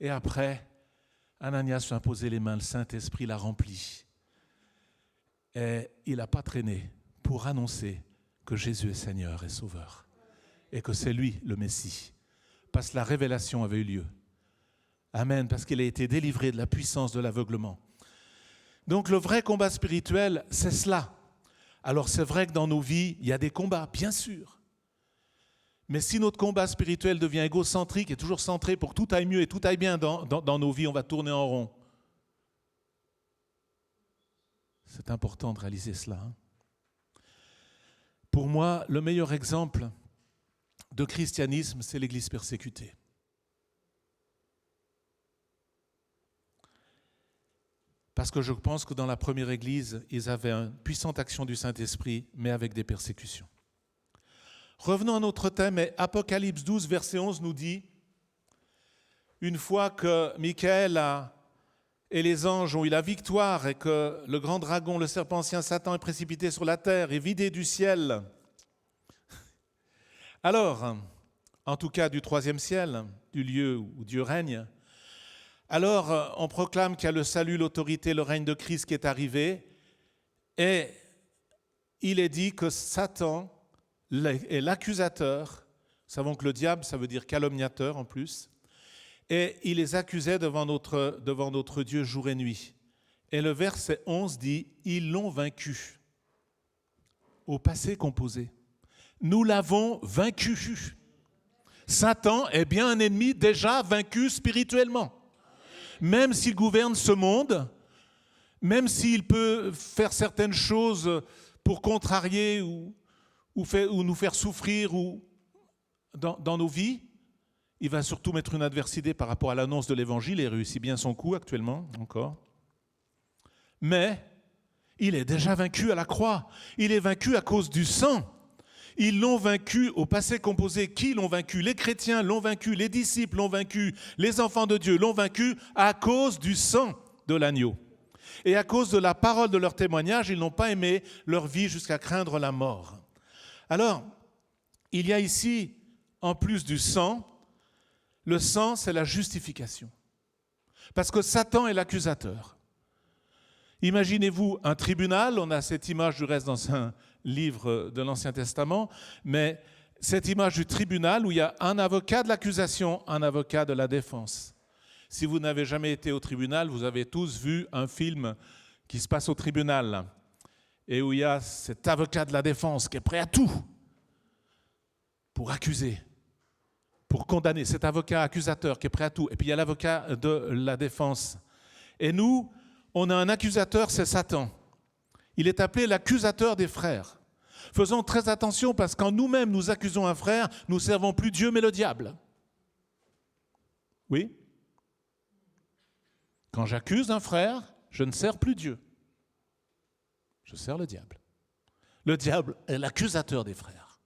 [SPEAKER 4] Et après, Ananias lui a imposé les mains, le Saint-Esprit l'a rempli. Et il n'a pas traîné pour annoncer que Jésus est Seigneur et Sauveur. Et que c'est lui le Messie. Parce que la révélation avait eu lieu. Amen, parce qu'il a été délivré de la puissance de l'aveuglement. Donc le vrai combat spirituel, c'est cela. Alors c'est vrai que dans nos vies, il y a des combats, bien sûr. Mais si notre combat spirituel devient égocentrique et toujours centré pour que tout aille mieux et tout aille bien dans nos vies, on va tourner en rond. C'est important de réaliser cela. Hein. Pour moi, le meilleur exemple de christianisme, c'est l'Église persécutée. Parce que je pense que dans la première Église, ils avaient une puissante action du Saint-Esprit, mais avec des persécutions. Revenons à notre thème, et Apocalypse 12, verset 11 nous dit, une fois que Michael et les anges ont eu la victoire et que le grand dragon, le serpent ancien Satan, est précipité sur la terre et vidé du ciel, alors, en tout cas du 3e ciel, du lieu où Dieu règne, alors on proclame qu'il y a le salut, l'autorité, le règne de Christ qui est arrivé, et il est dit que Satan est l'accusateur. Nous savons que le diable, ça veut dire calomniateur en plus, et il les accusait devant notre Dieu jour et nuit. Et le verset 11 dit, ils l'ont vaincu, au passé composé. Nous l'avons vaincu. Satan est bien un ennemi déjà vaincu spirituellement. Même s'il gouverne ce monde, même s'il peut faire certaines choses pour contrarier ou nous faire souffrir dans nos vies, il va surtout mettre une adversité par rapport à l'annonce de l'Évangile et réussit bien son coup actuellement encore. Mais il est déjà vaincu à la croix. Il est vaincu à cause du sang. Ils l'ont vaincu au passé composé. Qui l'ont vaincu? Les chrétiens l'ont vaincu, les disciples l'ont vaincu, les enfants de Dieu l'ont vaincu à cause du sang de l'agneau. Et à cause de la parole de leur témoignage, ils n'ont pas aimé leur vie jusqu'à craindre la mort. Alors, il y a ici, en plus du sang, le sang, c'est la justification. Parce que Satan est l'accusateur. Imaginez-vous un tribunal, on a cette image du reste dans un livre de l'Ancien Testament, mais cette image du tribunal où il y a un avocat de l'accusation, un avocat de la défense. Si vous n'avez jamais été au tribunal, vous avez tous vu un film qui se passe au tribunal et où il y a cet avocat de la défense qui est prêt à tout pour accuser, pour condamner, cet avocat accusateur qui est prêt à tout. Et puis il y a l'avocat de la défense. Et nous, on a un accusateur, c'est Satan. Il est appelé l'accusateur des frères. Faisons très attention parce que quand nous-mêmes nous accusons un frère, nous ne servons plus Dieu mais le diable. Oui? Quand j'accuse un frère, je ne sers plus Dieu. Je sers le diable. Le diable est l'accusateur des frères.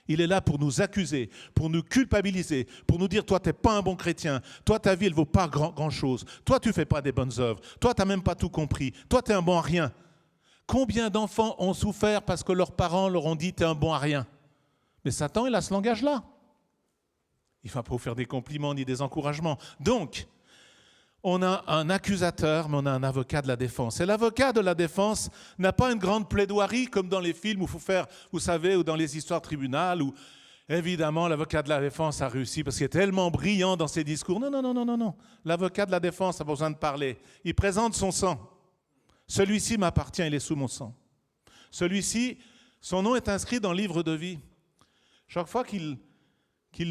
[SPEAKER 4] Il est là pour nous accuser, pour nous culpabiliser, pour nous dire « Toi, tu n'es pas un bon chrétien. Toi, ta vie, elle ne vaut pas grand-chose. Toi, tu ne fais pas des bonnes œuvres. Toi, tu n'as même pas tout compris. Toi, tu es un bon à rien. » Combien d'enfants ont souffert parce que leurs parents leur ont dit « Tu es un bon à rien ?» Mais Satan, il a ce langage-là. Il ne va pas vous faire des compliments ni des encouragements. Donc, on a un accusateur, mais on a un avocat de la défense. Et l'avocat de la défense n'a pas une grande plaidoirie comme dans les films où il faut faire, vous savez, ou dans les histoires tribunales, où évidemment l'avocat de la défense a réussi parce qu'il est tellement brillant dans ses discours. Non, non, non, non, non, non. L'avocat de la défense n'a pas besoin de parler. Il présente son sang. Celui-ci m'appartient, il est sous mon sang. Celui-ci, son nom est inscrit dans le livre de vie. Chaque fois qu'il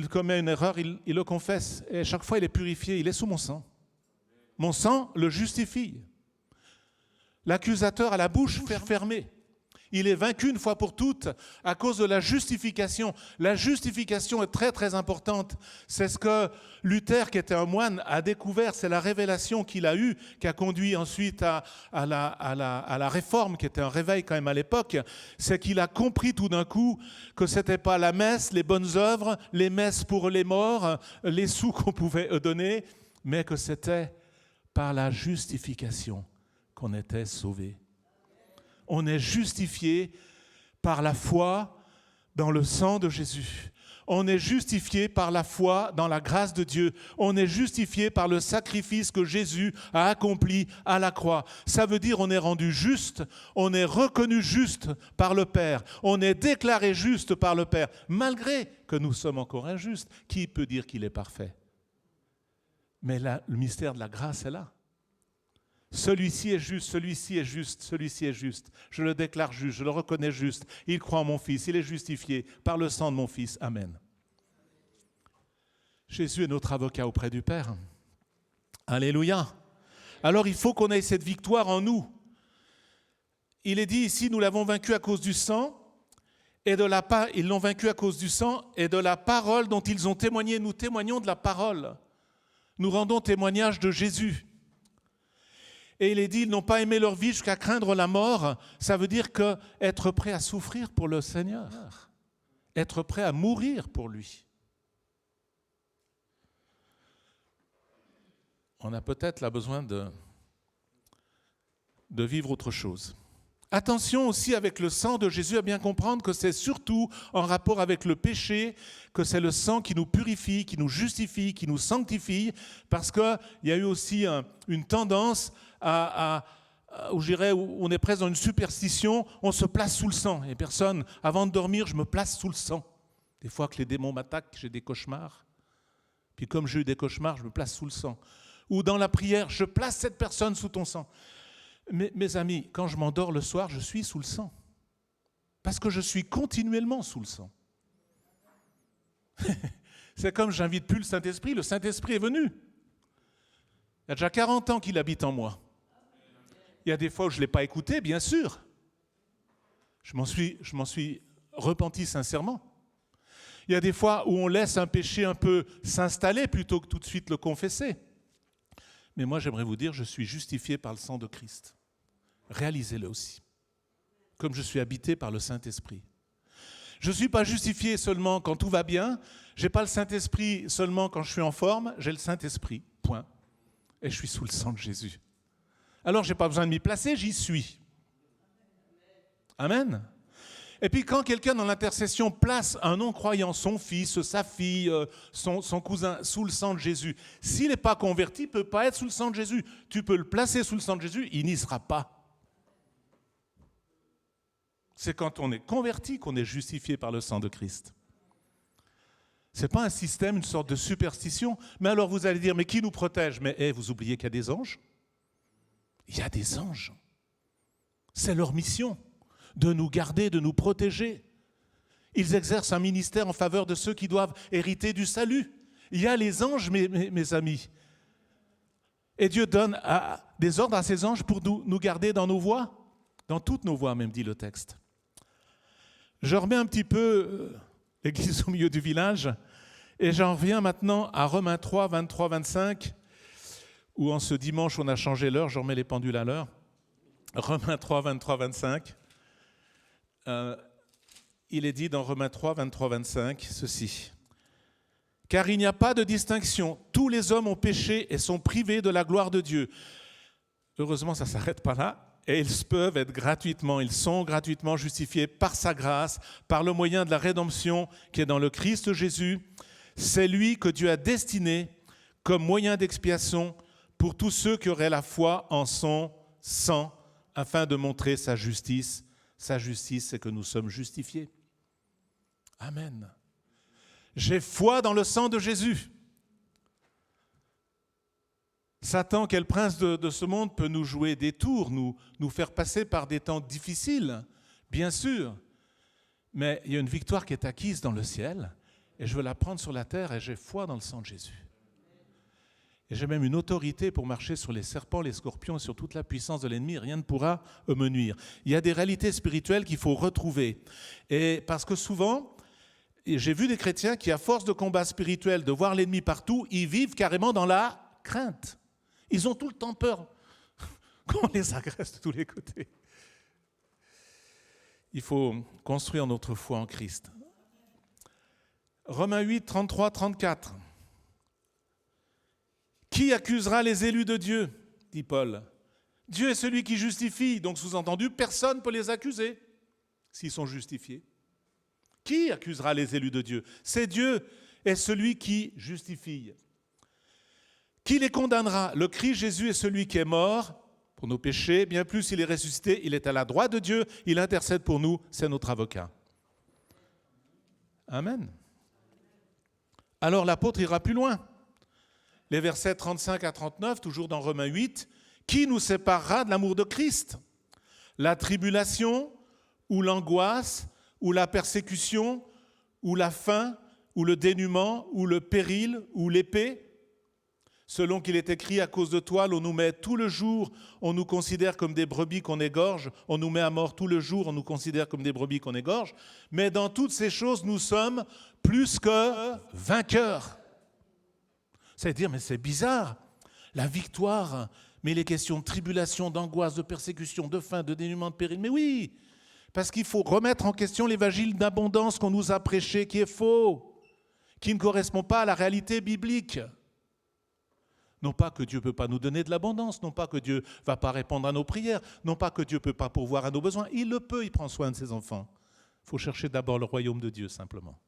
[SPEAKER 4] commet une erreur, il le confesse. Et chaque fois, il est purifié, il est sous mon sang. Mon sang le justifie. L'accusateur a la bouche fermée. Il est vaincu une fois pour toutes à cause de la justification. La justification est très très importante. C'est ce que Luther, qui était un moine, a découvert. C'est la révélation qu'il a eue, qui a conduit ensuite à la réforme, qui était un réveil quand même à l'époque. C'est qu'il a compris tout d'un coup que ce n'était pas la messe, les bonnes œuvres, les messes pour les morts, les sous qu'on pouvait donner, mais que c'était par la justification qu'on était sauvé. On est justifié par la foi dans le sang de Jésus. On est justifié par la foi dans la grâce de Dieu. On est justifié par le sacrifice que Jésus a accompli à la croix. Ça veut dire on est rendu juste, on est reconnu juste par le Père, on est déclaré juste par le Père, malgré que nous sommes encore injustes. Qui peut dire qu'il est parfait ? Mais là, le mystère de la grâce est là. Celui-ci est juste, celui-ci est juste, celui-ci est juste. Je le déclare juste, je le reconnais juste. Il croit en mon Fils, il est justifié par le sang de mon Fils. Amen. Jésus est notre avocat auprès du Père. Alléluia. Alors il faut qu'on ait cette victoire en nous. Il est dit ici, nous l'avons vaincu à cause du sang. Ils l'ont vaincu à cause du sang et de la parole dont ils ont témoigné. Nous témoignons de la parole. Nous rendons témoignage de Jésus. Et il est dit, ils n'ont pas aimé leur vie jusqu'à craindre la mort. Ça veut dire être prêt à souffrir pour le Seigneur. Être prêt à mourir pour lui. On a peut-être là besoin de vivre autre chose. Attention aussi avec le sang de Jésus à bien comprendre que c'est surtout en rapport avec le péché, que c'est le sang qui nous purifie, qui nous justifie, qui nous sanctifie, parce qu'il y a eu aussi une tendance où on est presque dans une superstition, on se place sous le sang. Et personne, avant de dormir, je me place sous le sang. Des fois que les démons m'attaquent, j'ai des cauchemars. Puis comme j'ai eu des cauchemars, je me place sous le sang. Ou dans la prière, je place cette personne sous ton sang. Mes amis, quand je m'endors le soir, je suis sous le sang. Parce que je suis continuellement sous le sang. C'est comme j'invite plus le Saint-Esprit est venu. Il y a déjà 40 ans qu'il habite en moi. Il y a des fois où je ne l'ai pas écouté, bien sûr. Je m'en suis repenti sincèrement. Il y a des fois où on laisse un péché un peu s'installer plutôt que tout de suite le confesser. Mais moi, j'aimerais vous dire, je suis justifié par le sang de Christ. Réalisez-le aussi. Comme je suis habité par le Saint-Esprit. Je ne suis pas justifié seulement quand tout va bien. Je n'ai pas le Saint-Esprit seulement quand je suis en forme. J'ai le Saint-Esprit, point. Et je suis sous le sang de Jésus. Alors, je n'ai pas besoin de m'y placer, j'y suis. Amen. Et puis quand quelqu'un dans l'intercession place un non-croyant, son fils, sa fille, son cousin, sous le sang de Jésus, s'il n'est pas converti, il ne peut pas être sous le sang de Jésus. Tu peux le placer sous le sang de Jésus, il n'y sera pas. C'est quand on est converti qu'on est justifié par le sang de Christ. Ce n'est pas un système, une sorte de superstition. Mais alors vous allez dire, mais qui nous protège? Mais vous oubliez qu'il y a des anges? Il y a des anges. C'est leur mission de nous garder, de nous protéger. Ils exercent un ministère en faveur de ceux qui doivent hériter du salut. Il y a les anges, mes amis. Et Dieu donne des ordres à ses anges pour nous garder dans nos voies, dans toutes nos voies, même dit le texte. Je remets un petit peu l'église au milieu du village et j'en reviens maintenant à Romains 3, 23, 25, où en ce dimanche on a changé l'heure, je remets les pendules à l'heure. Romains 3, 23, 25. Il est dit dans Romains 3, 23, 25, ceci. « Car il n'y a pas de distinction. Tous les hommes ont péché et sont privés de la gloire de Dieu. » Heureusement, ça ne s'arrête pas là. Et ils sont gratuitement justifiés par sa grâce, par le moyen de la rédemption qui est dans le Christ Jésus. C'est lui que Dieu a destiné comme moyen d'expiation pour tous ceux qui auraient la foi en son sang, afin de montrer sa justice. Sa justice, c'est que nous sommes justifiés. Amen. J'ai foi dans le sang de Jésus. Satan, quel prince de ce monde, peut nous jouer des tours, nous faire passer par des temps difficiles, bien sûr. Mais il y a une victoire qui est acquise dans le ciel, et je veux la prendre sur la terre, et j'ai foi dans le sang de Jésus. Et j'ai même une autorité pour marcher sur les serpents, les scorpions et sur toute la puissance de l'ennemi. Rien ne pourra me nuire. Il y a des réalités spirituelles qu'il faut retrouver. Et parce que souvent, j'ai vu des chrétiens qui, à force de combats spirituels, de voir l'ennemi partout, ils vivent carrément dans la crainte. Ils ont tout le temps peur qu'on les agresse de tous les côtés. Il faut construire notre foi en Christ. Romains 8, 33, 34. Qui accusera les élus de Dieu, dit Paul. Dieu est celui qui justifie, donc sous-entendu, personne ne peut les accuser s'ils sont justifiés. Qui accusera les élus de Dieu? C'est Dieu est celui qui justifie. Qui les condamnera? Le Christ Jésus est celui qui est mort pour nos péchés, bien plus il est ressuscité, il est à la droite de Dieu, il intercède pour nous, c'est notre avocat. Amen. Alors l'apôtre ira plus loin. Les versets 35 à 39, toujours dans Romains 8, « Qui nous séparera de l'amour de Christ? La tribulation, ou l'angoisse, ou la persécution, ou la faim, ou le dénuement, ou le péril, ou l'épée? Selon qu'il est écrit, à cause de toi, l'on nous met tout le jour, on nous considère comme des brebis qu'on égorge, on nous met à mort tout le jour, on nous considère comme des brebis qu'on égorge, mais dans toutes ces choses, nous sommes plus que vainqueurs. » C'est-à-dire, mais c'est bizarre, la victoire, mais les questions de tribulation, d'angoisse, de persécution, de faim, de dénuement, de péril, mais oui, parce qu'il faut remettre en question l'évangile d'abondance qu'on nous a prêché, qui est faux, qui ne correspond pas à la réalité biblique. Non pas que Dieu ne peut pas nous donner de l'abondance, non pas que Dieu ne va pas répondre à nos prières, non pas que Dieu ne peut pas pourvoir à nos besoins, il le peut, il prend soin de ses enfants. Il faut chercher d'abord le royaume de Dieu, simplement.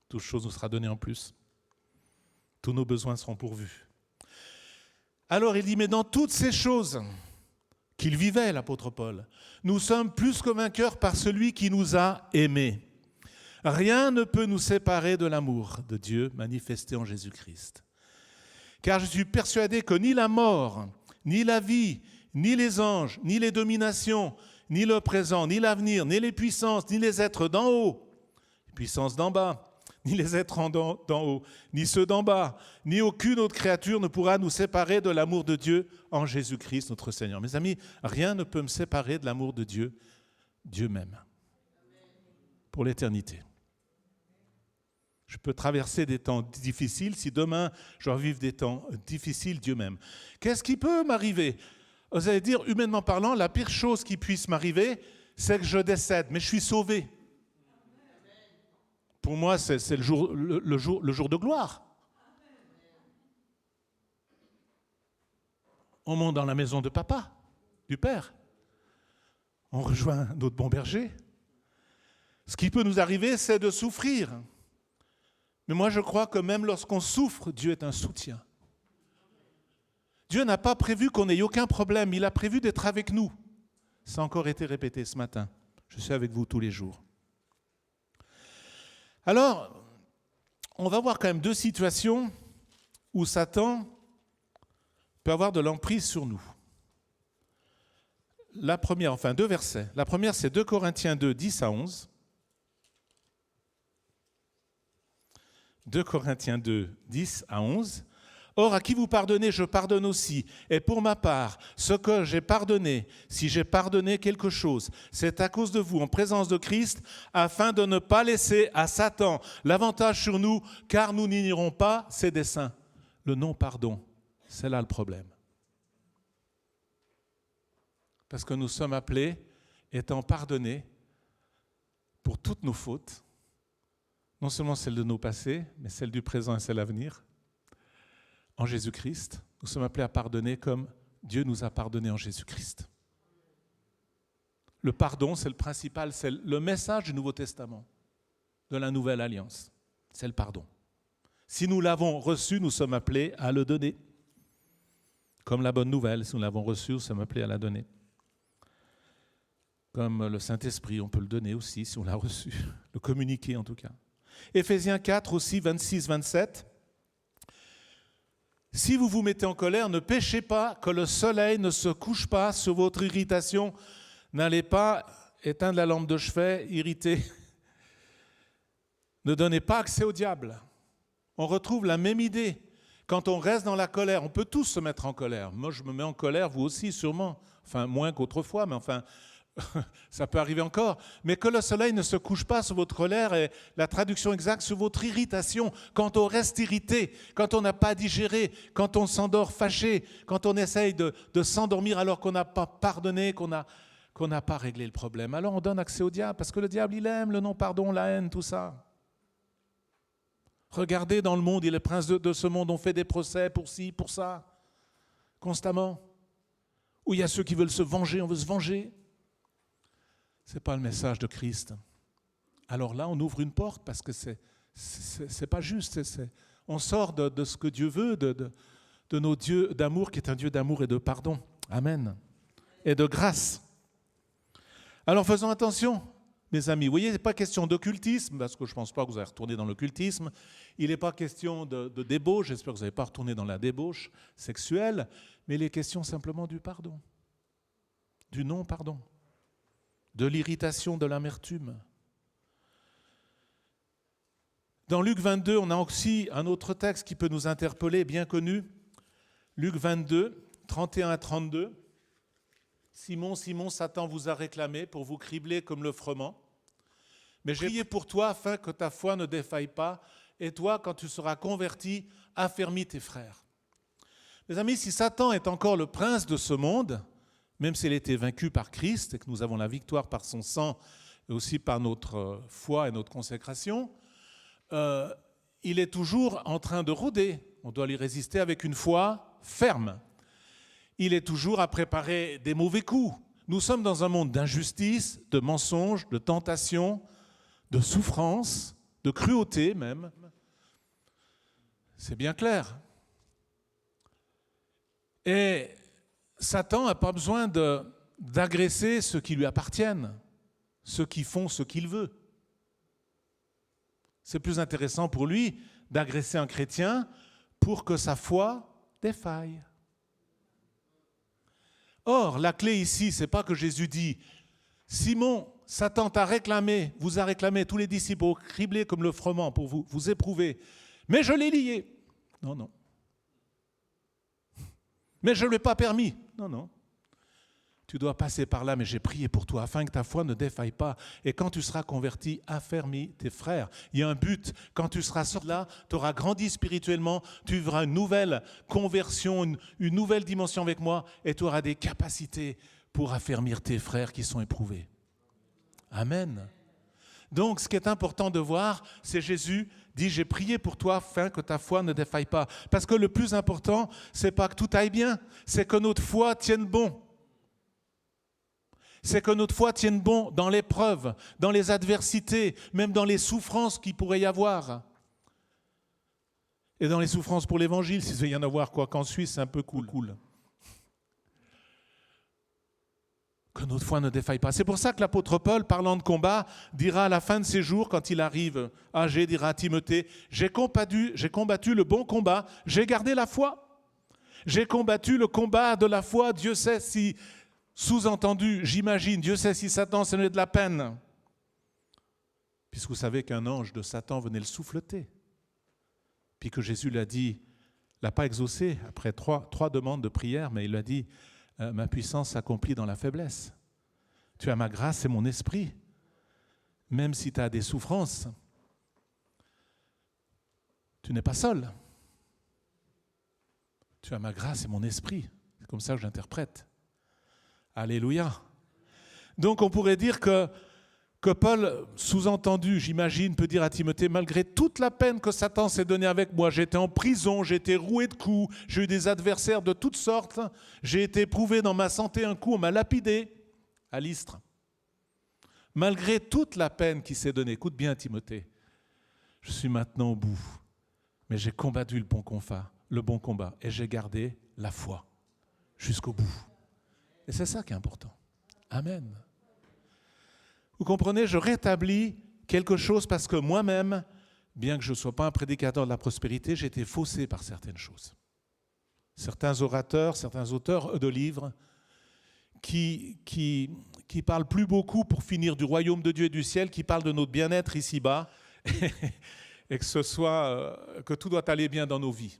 [SPEAKER 4] Toute chose nous sera donnée en plus. Tous nos besoins seront pourvus. Alors il dit, mais dans toutes ces choses qu'il vivait, l'apôtre Paul, nous sommes plus que vainqueurs par celui qui nous a aimés. Rien ne peut nous séparer de l'amour de Dieu manifesté en Jésus-Christ. Car je suis persuadé que ni la mort, ni la vie, ni les anges, ni les dominations, ni le présent, ni l'avenir, ni les puissances, ni les êtres d'en haut, les puissances d'en bas, ni les êtres d'en haut, ni ceux d'en bas, ni aucune autre créature ne pourra nous séparer de l'amour de Dieu en Jésus-Christ notre Seigneur. Mes amis, rien ne peut me séparer de l'amour de Dieu, Dieu même, pour l'éternité. Je peux traverser des temps difficiles, si demain je revive des temps difficiles, Dieu même. Qu'est-ce qui peut m'arriver? Vous allez dire, humainement parlant, la pire chose qui puisse m'arriver, c'est que je décède, mais je suis sauvé. pour moi, c'est le jour de gloire. On monte dans la maison de papa, du Père. On rejoint notre bon berger. Ce qui peut nous arriver, c'est de souffrir. Mais moi, je crois que même lorsqu'on souffre, Dieu est un soutien. Dieu n'a pas prévu qu'on n'ait aucun problème. Il a prévu d'être avec nous. Ça a encore été répété ce matin. Je suis avec vous tous les jours. Alors, on va voir quand même deux situations où Satan peut avoir de l'emprise sur nous. La première, enfin 2 versets. La première, c'est 2 Corinthiens 2, 10 à 11. 2 Corinthiens 2, 10 à 11. Or, à qui vous pardonnez, je pardonne aussi. Et pour ma part, ce que j'ai pardonné, si j'ai pardonné quelque chose, c'est à cause de vous, en présence de Christ, afin de ne pas laisser à Satan l'avantage sur nous, car nous n'ignorons pas ses desseins. Le non-pardon, c'est là le problème. Parce que nous sommes appelés, étant pardonnés pour toutes nos fautes, non seulement celles de nos passés, mais celles du présent et celles à venir. En Jésus-Christ, nous sommes appelés à pardonner comme Dieu nous a pardonné en Jésus-Christ. Le pardon, c'est le principal, c'est le message du Nouveau Testament, de la Nouvelle Alliance. C'est le pardon. Si nous l'avons reçu, nous sommes appelés à le donner. Comme la bonne nouvelle, si nous l'avons reçu, nous sommes appelés à la donner. Comme le Saint-Esprit, on peut le donner aussi si on l'a reçu, le communiquer en tout cas. Éphésiens 4 aussi, 26-27. Si vous vous mettez en colère, ne péchez pas, que le soleil ne se couche pas sur votre irritation. N'allez pas éteindre la lampe de chevet, irrité. Ne donnez pas accès au diable. On retrouve la même idée. Quand on reste dans la colère, on peut tous se mettre en colère. Moi, je me mets en colère, vous aussi sûrement. Enfin, moins qu'autrefois, mais enfin, ça peut arriver encore. Mais que le soleil ne se couche pas sur votre colère est la traduction exacte sur votre irritation. Quand on reste irrité, quand on n'a pas digéré, quand on s'endort fâché, quand on essaye de s'endormir alors qu'on n'a pas pardonné, qu'on n'a pas réglé le problème. Alors on donne accès au diable, parce que le diable, il aime le non-pardon, la haine, tout ça. Regardez dans le monde, il est prince de ce monde, on fait des procès pour ci, pour ça, constamment. Où il y a ceux qui veulent se venger, on veut se venger. Ce n'est pas le message de Christ. Alors là, on ouvre une porte parce que c'est pas juste. On sort de ce que Dieu veut, de notre Dieu d'amour, qui est un Dieu d'amour et de pardon. Amen. Et de grâce. Alors faisons attention, mes amis. Vous voyez, il n'est pas question d'occultisme, parce que je ne pense pas que vous allez retourner dans l'occultisme. Il n'est pas question de débauche. J'espère que vous n'allez pas retourner dans la débauche sexuelle. Mais il est question simplement du pardon. Du non-pardon. De l'irritation, de l'amertume. Dans Luc 22, on a aussi un autre texte qui peut nous interpeller, bien connu. Luc 22, 31 à 32. Simon, Simon, Satan vous a réclamé pour vous cribler comme le froment. Mais j'ai prié pour toi afin que ta foi ne défaille pas. Et toi, quand tu seras converti, affermis tes frères. Mes amis, si Satan est encore le prince de ce monde, même s'il a été vaincu par Christ et que nous avons la victoire par son sang et aussi par notre foi et notre consécration, il est toujours en train de rôder. On doit lui résister avec une foi ferme. Il est toujours à préparer des mauvais coups. Nous sommes dans un monde d'injustice, de mensonges, de tentations, de souffrances, de cruauté même. C'est bien clair. Et Satan n'a pas besoin d'agresser ceux qui lui appartiennent, ceux qui font ce qu'il veut. C'est plus intéressant pour lui d'agresser un chrétien pour que sa foi défaille. Or, la clé ici, ce n'est pas que Jésus dit « Simon, Satan t'a réclamé, vous a réclamé tous les disciples pour cribler comme le froment, pour vous éprouver, mais je l'ai lié. » Non, non. Mais je ne lui ai pas permis. Non, non. Tu dois passer par là, mais j'ai prié pour toi, afin que ta foi ne défaille pas. Et quand tu seras converti, affermis tes frères. Il y a un but. Quand tu seras sorti là, tu auras grandi spirituellement, tu vivras une nouvelle conversion, une nouvelle dimension avec moi, et tu auras des capacités pour affermir tes frères qui sont éprouvés. Amen. Donc, ce qui est important de voir, c'est Jésus dit, j'ai prié pour toi afin que ta foi ne défaille pas. Parce que le plus important, c'est pas que tout aille bien, c'est que notre foi tienne bon. C'est que notre foi tienne bon dans l'épreuve, dans les adversités, même dans les souffrances qu'il pourrait y avoir. Et dans les souffrances pour l'évangile, s'il devait y en avoir, quoi qu'en Suisse, c'est un peu cool. Que notre foi ne défaille pas. C'est pour ça que l'apôtre Paul, parlant de combat, dira à la fin de ses jours, quand il arrive âgé, dira à Timothée, j'ai combattu le bon combat, j'ai gardé la foi. J'ai combattu le combat de la foi, Dieu sait si, sous-entendu, j'imagine, Dieu sait si Satan s'en est de la peine. Puisque vous savez qu'un ange de Satan venait le souffleter. Puis que Jésus l'a dit, l'a pas exaucé après trois demandes de prière, mais il l'a dit, ma puissance s'accomplit dans la faiblesse. Tu as ma grâce et mon esprit. Même si tu as des souffrances, tu n'es pas seul. Tu as ma grâce et mon esprit. C'est comme ça que j'interprète. Alléluia. Donc on pourrait dire que Paul, sous-entendu, j'imagine, peut dire à Timothée, malgré toute la peine que Satan s'est donnée avec moi, j'étais en prison, j'ai été roué de coups, j'ai eu des adversaires de toutes sortes, j'ai été éprouvé dans ma santé un coup, on m'a lapidé à Lystre. Malgré toute la peine qui s'est donnée, écoute bien Timothée, je suis maintenant au bout, mais j'ai combattu le bon combat et j'ai gardé la foi jusqu'au bout. Et c'est ça qui est important. Amen. Vous comprenez, je rétablis quelque chose parce que moi-même, bien que je ne sois pas un prédicateur de la prospérité, j'ai été faussé par certaines choses. Certains orateurs, certains auteurs de livres qui parlent plus beaucoup pour finir du royaume de Dieu et du ciel, qui parlent de notre bien-être ici-bas et que tout doit aller bien dans nos vies.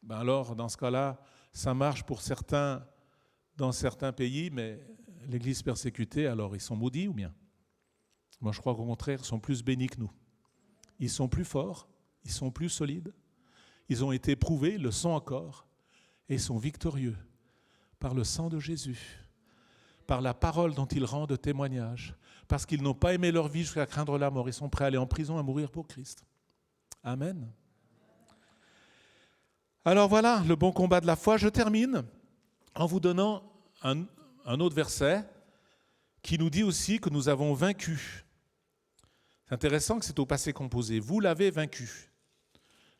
[SPEAKER 4] Ben alors, dans ce cas-là, ça marche pour certains dans certains pays, mais l'Église persécutée, alors ils sont maudits ou bien ? Moi, je crois qu'au contraire, ils sont plus bénis que nous. Ils sont plus forts, ils sont plus solides. Ils ont été éprouvés, ils le sont encore, et ils sont victorieux par le sang de Jésus, par la parole dont ils rendent témoignage, parce qu'ils n'ont pas aimé leur vie jusqu'à craindre la mort. Ils sont prêts à aller en prison et mourir pour Christ. Amen. Alors voilà, le bon combat de la foi. Je termine en vous donnant un autre verset qui nous dit aussi que nous avons vaincu. C'est intéressant que c'est au passé composé. Vous l'avez vaincu.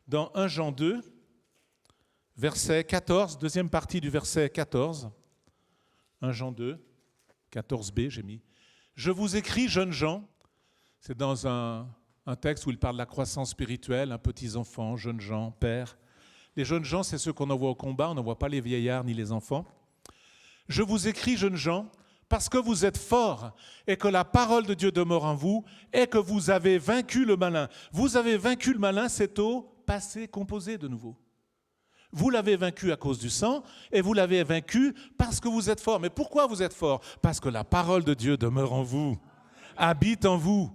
[SPEAKER 4] Dans 1 Jean 2, verset 14, deuxième partie du verset 14, 1 Jean 2, 14b, j'ai mis. Je vous écris, jeunes gens, c'est dans un texte où il parle de la croissance spirituelle, petits enfants, jeunes gens, pères. Les jeunes gens, c'est ceux qu'on envoie au combat, on n'envoie pas les vieillards ni les enfants. Je vous écris, jeunes gens, parce que vous êtes forts et que la parole de Dieu demeure en vous et que vous avez vaincu le malin. Vous avez vaincu le malin, c'est au passé composé de nouveau. Vous l'avez vaincu à cause du sang et vous l'avez vaincu parce que vous êtes forts. Mais pourquoi vous êtes forts ? Parce que la parole de Dieu demeure en vous, habite en vous.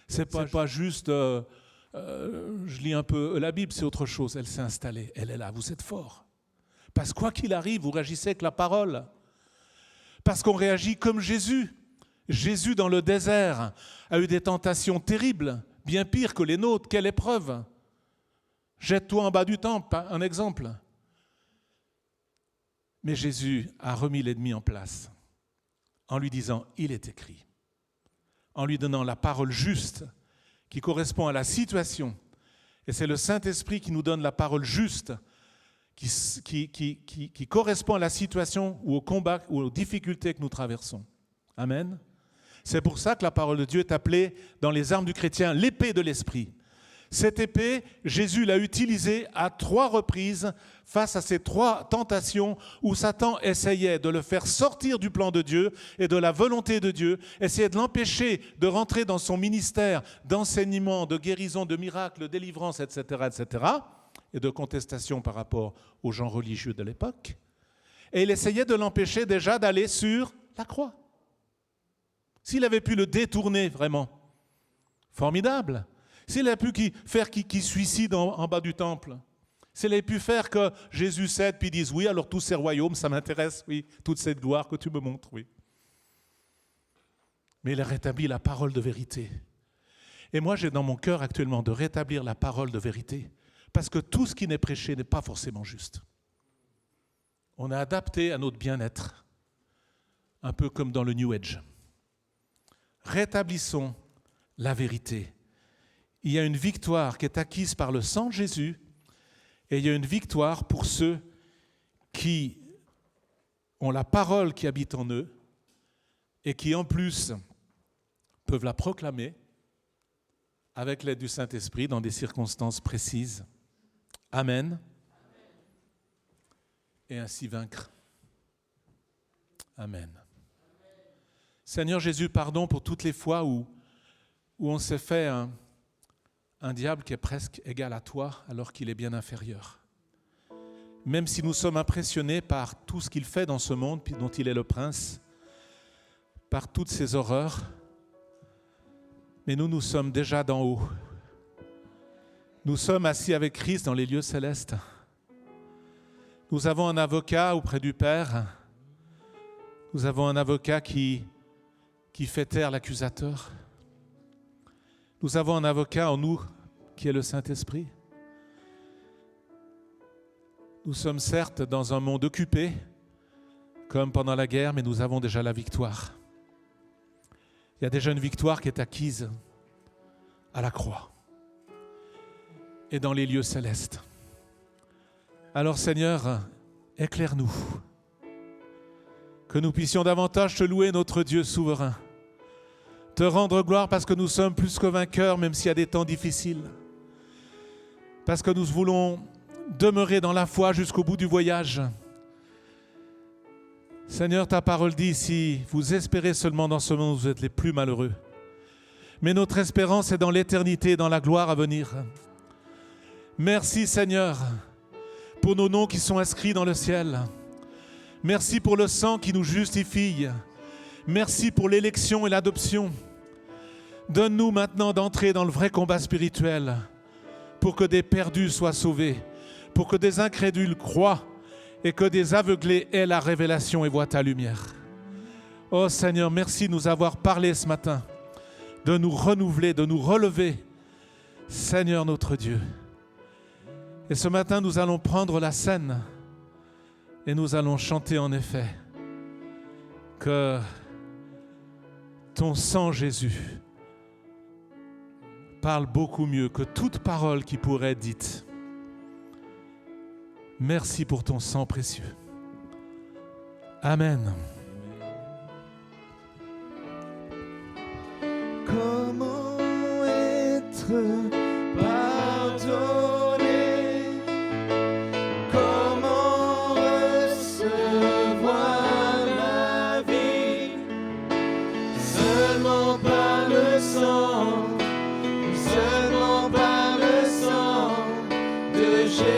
[SPEAKER 4] C'est pas juste, je lis un peu la Bible, c'est autre chose. Elle s'est installée, elle est là, vous êtes forts. Parce que quoi qu'il arrive, vous réagissez avec la parole. Parce qu'on réagit comme Jésus. Jésus, dans le désert, a eu des tentations terribles, bien pires que les nôtres. Quelle épreuve ! Jette-toi en bas du temple, un exemple. Mais Jésus a remis l'ennemi en place en lui disant « il est écrit », en lui donnant la parole juste qui correspond à la situation. Et c'est le Saint-Esprit qui nous donne la parole juste qui correspond à la situation ou au combat ou aux difficultés que nous traversons. Amen. C'est pour ça que la parole de Dieu est appelée dans les armes du chrétien l'épée de l'esprit. Cette épée, Jésus l'a utilisée à 3 reprises face à ces 3 tentations où Satan essayait de le faire sortir du plan de Dieu et de la volonté de Dieu, essayait de l'empêcher de rentrer dans son ministère d'enseignement, de guérison, de miracles, de délivrance, etc., et de contestation par rapport aux gens religieux de l'époque. Et il essayait de l'empêcher déjà d'aller sur la croix. S'il avait pu le détourner vraiment, formidable. S'il avait pu faire qu'il suicide en bas du temple, s'il avait pu faire que Jésus cède puis dise « Oui, alors tous ces royaumes, ça m'intéresse, oui, toute cette gloire que tu me montres, oui. » Mais il a rétabli la parole de vérité. Et moi, j'ai dans mon cœur actuellement de rétablir la parole de vérité, parce que tout ce qui n'est prêché n'est pas forcément juste. On a adapté à notre bien-être, un peu comme dans le New Age. Rétablissons la vérité. Il y a une victoire qui est acquise par le sang de Jésus, et il y a une victoire pour ceux qui ont la parole qui habite en eux et qui en plus peuvent la proclamer avec l'aide du Saint-Esprit dans des circonstances précises. Amen. Et ainsi vaincre. Amen. Seigneur Jésus, pardon pour toutes les fois où on s'est fait un diable qui est presque égal à toi alors qu'il est bien inférieur. Même si nous sommes impressionnés par tout ce qu'il fait dans ce monde dont il est le prince, par toutes ces horreurs, mais nous sommes déjà d'en haut. Nous sommes assis avec Christ dans les lieux célestes. Nous avons un avocat auprès du Père. Nous avons un avocat qui fait taire l'accusateur. Nous avons un avocat en nous qui est le Saint-Esprit. Nous sommes certes dans un monde occupé, comme pendant la guerre, mais nous avons déjà la victoire. Il y a déjà une victoire qui est acquise à la croix et dans les lieux célestes. Alors Seigneur, éclaire-nous, que nous puissions davantage te louer, notre Dieu souverain, te rendre gloire parce que nous sommes plus que vainqueurs, même s'il y a des temps difficiles, parce que nous voulons demeurer dans la foi jusqu'au bout du voyage. Seigneur, ta parole dit, si vous espérez seulement dans ce monde, vous êtes les plus malheureux. Mais notre espérance est dans l'éternité, dans la gloire à venir. Merci Seigneur pour nos noms qui sont inscrits dans le ciel. Merci pour le sang qui nous justifie. Merci pour l'élection et l'adoption. Donne-nous maintenant d'entrer dans le vrai combat spirituel pour que des perdus soient sauvés, pour que des incrédules croient et que des aveuglés aient la révélation et voient ta lumière. Oh Seigneur, merci de nous avoir parlé ce matin, de nous renouveler, de nous relever, Seigneur notre Dieu. Et ce matin, nous allons prendre la scène et nous allons chanter en effet que ton sang, Jésus, parle beaucoup mieux que toute parole qui pourrait être dite. Merci pour ton sang précieux. Amen.
[SPEAKER 2] Comment être pardonné? Comment recevoir la vie? Seulement par le sang, seulement par le sang de Jésus.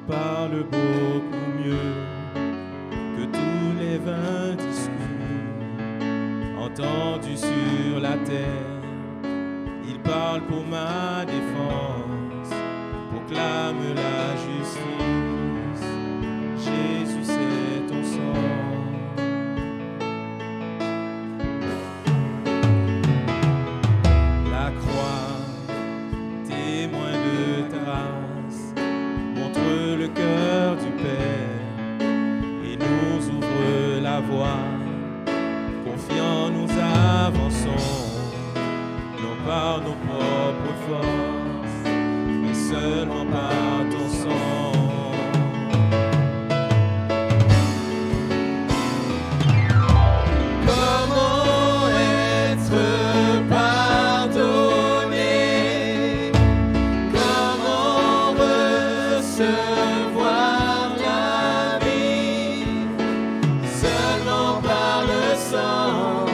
[SPEAKER 3] Parle beaucoup mieux que tous les vains discours entendus sur la terre. Il parle pour ma défense, proclame la justice. Jésus, c'est ton sang. La croix, témoin de ta race, montre le cœur du Père et nous ouvre la voie. Confiants, nous avançons, non par nos propres forces, mais seulement par ton sang.
[SPEAKER 2] Comment être pardonné? Comment recevoir la vie? Seulement par le sang,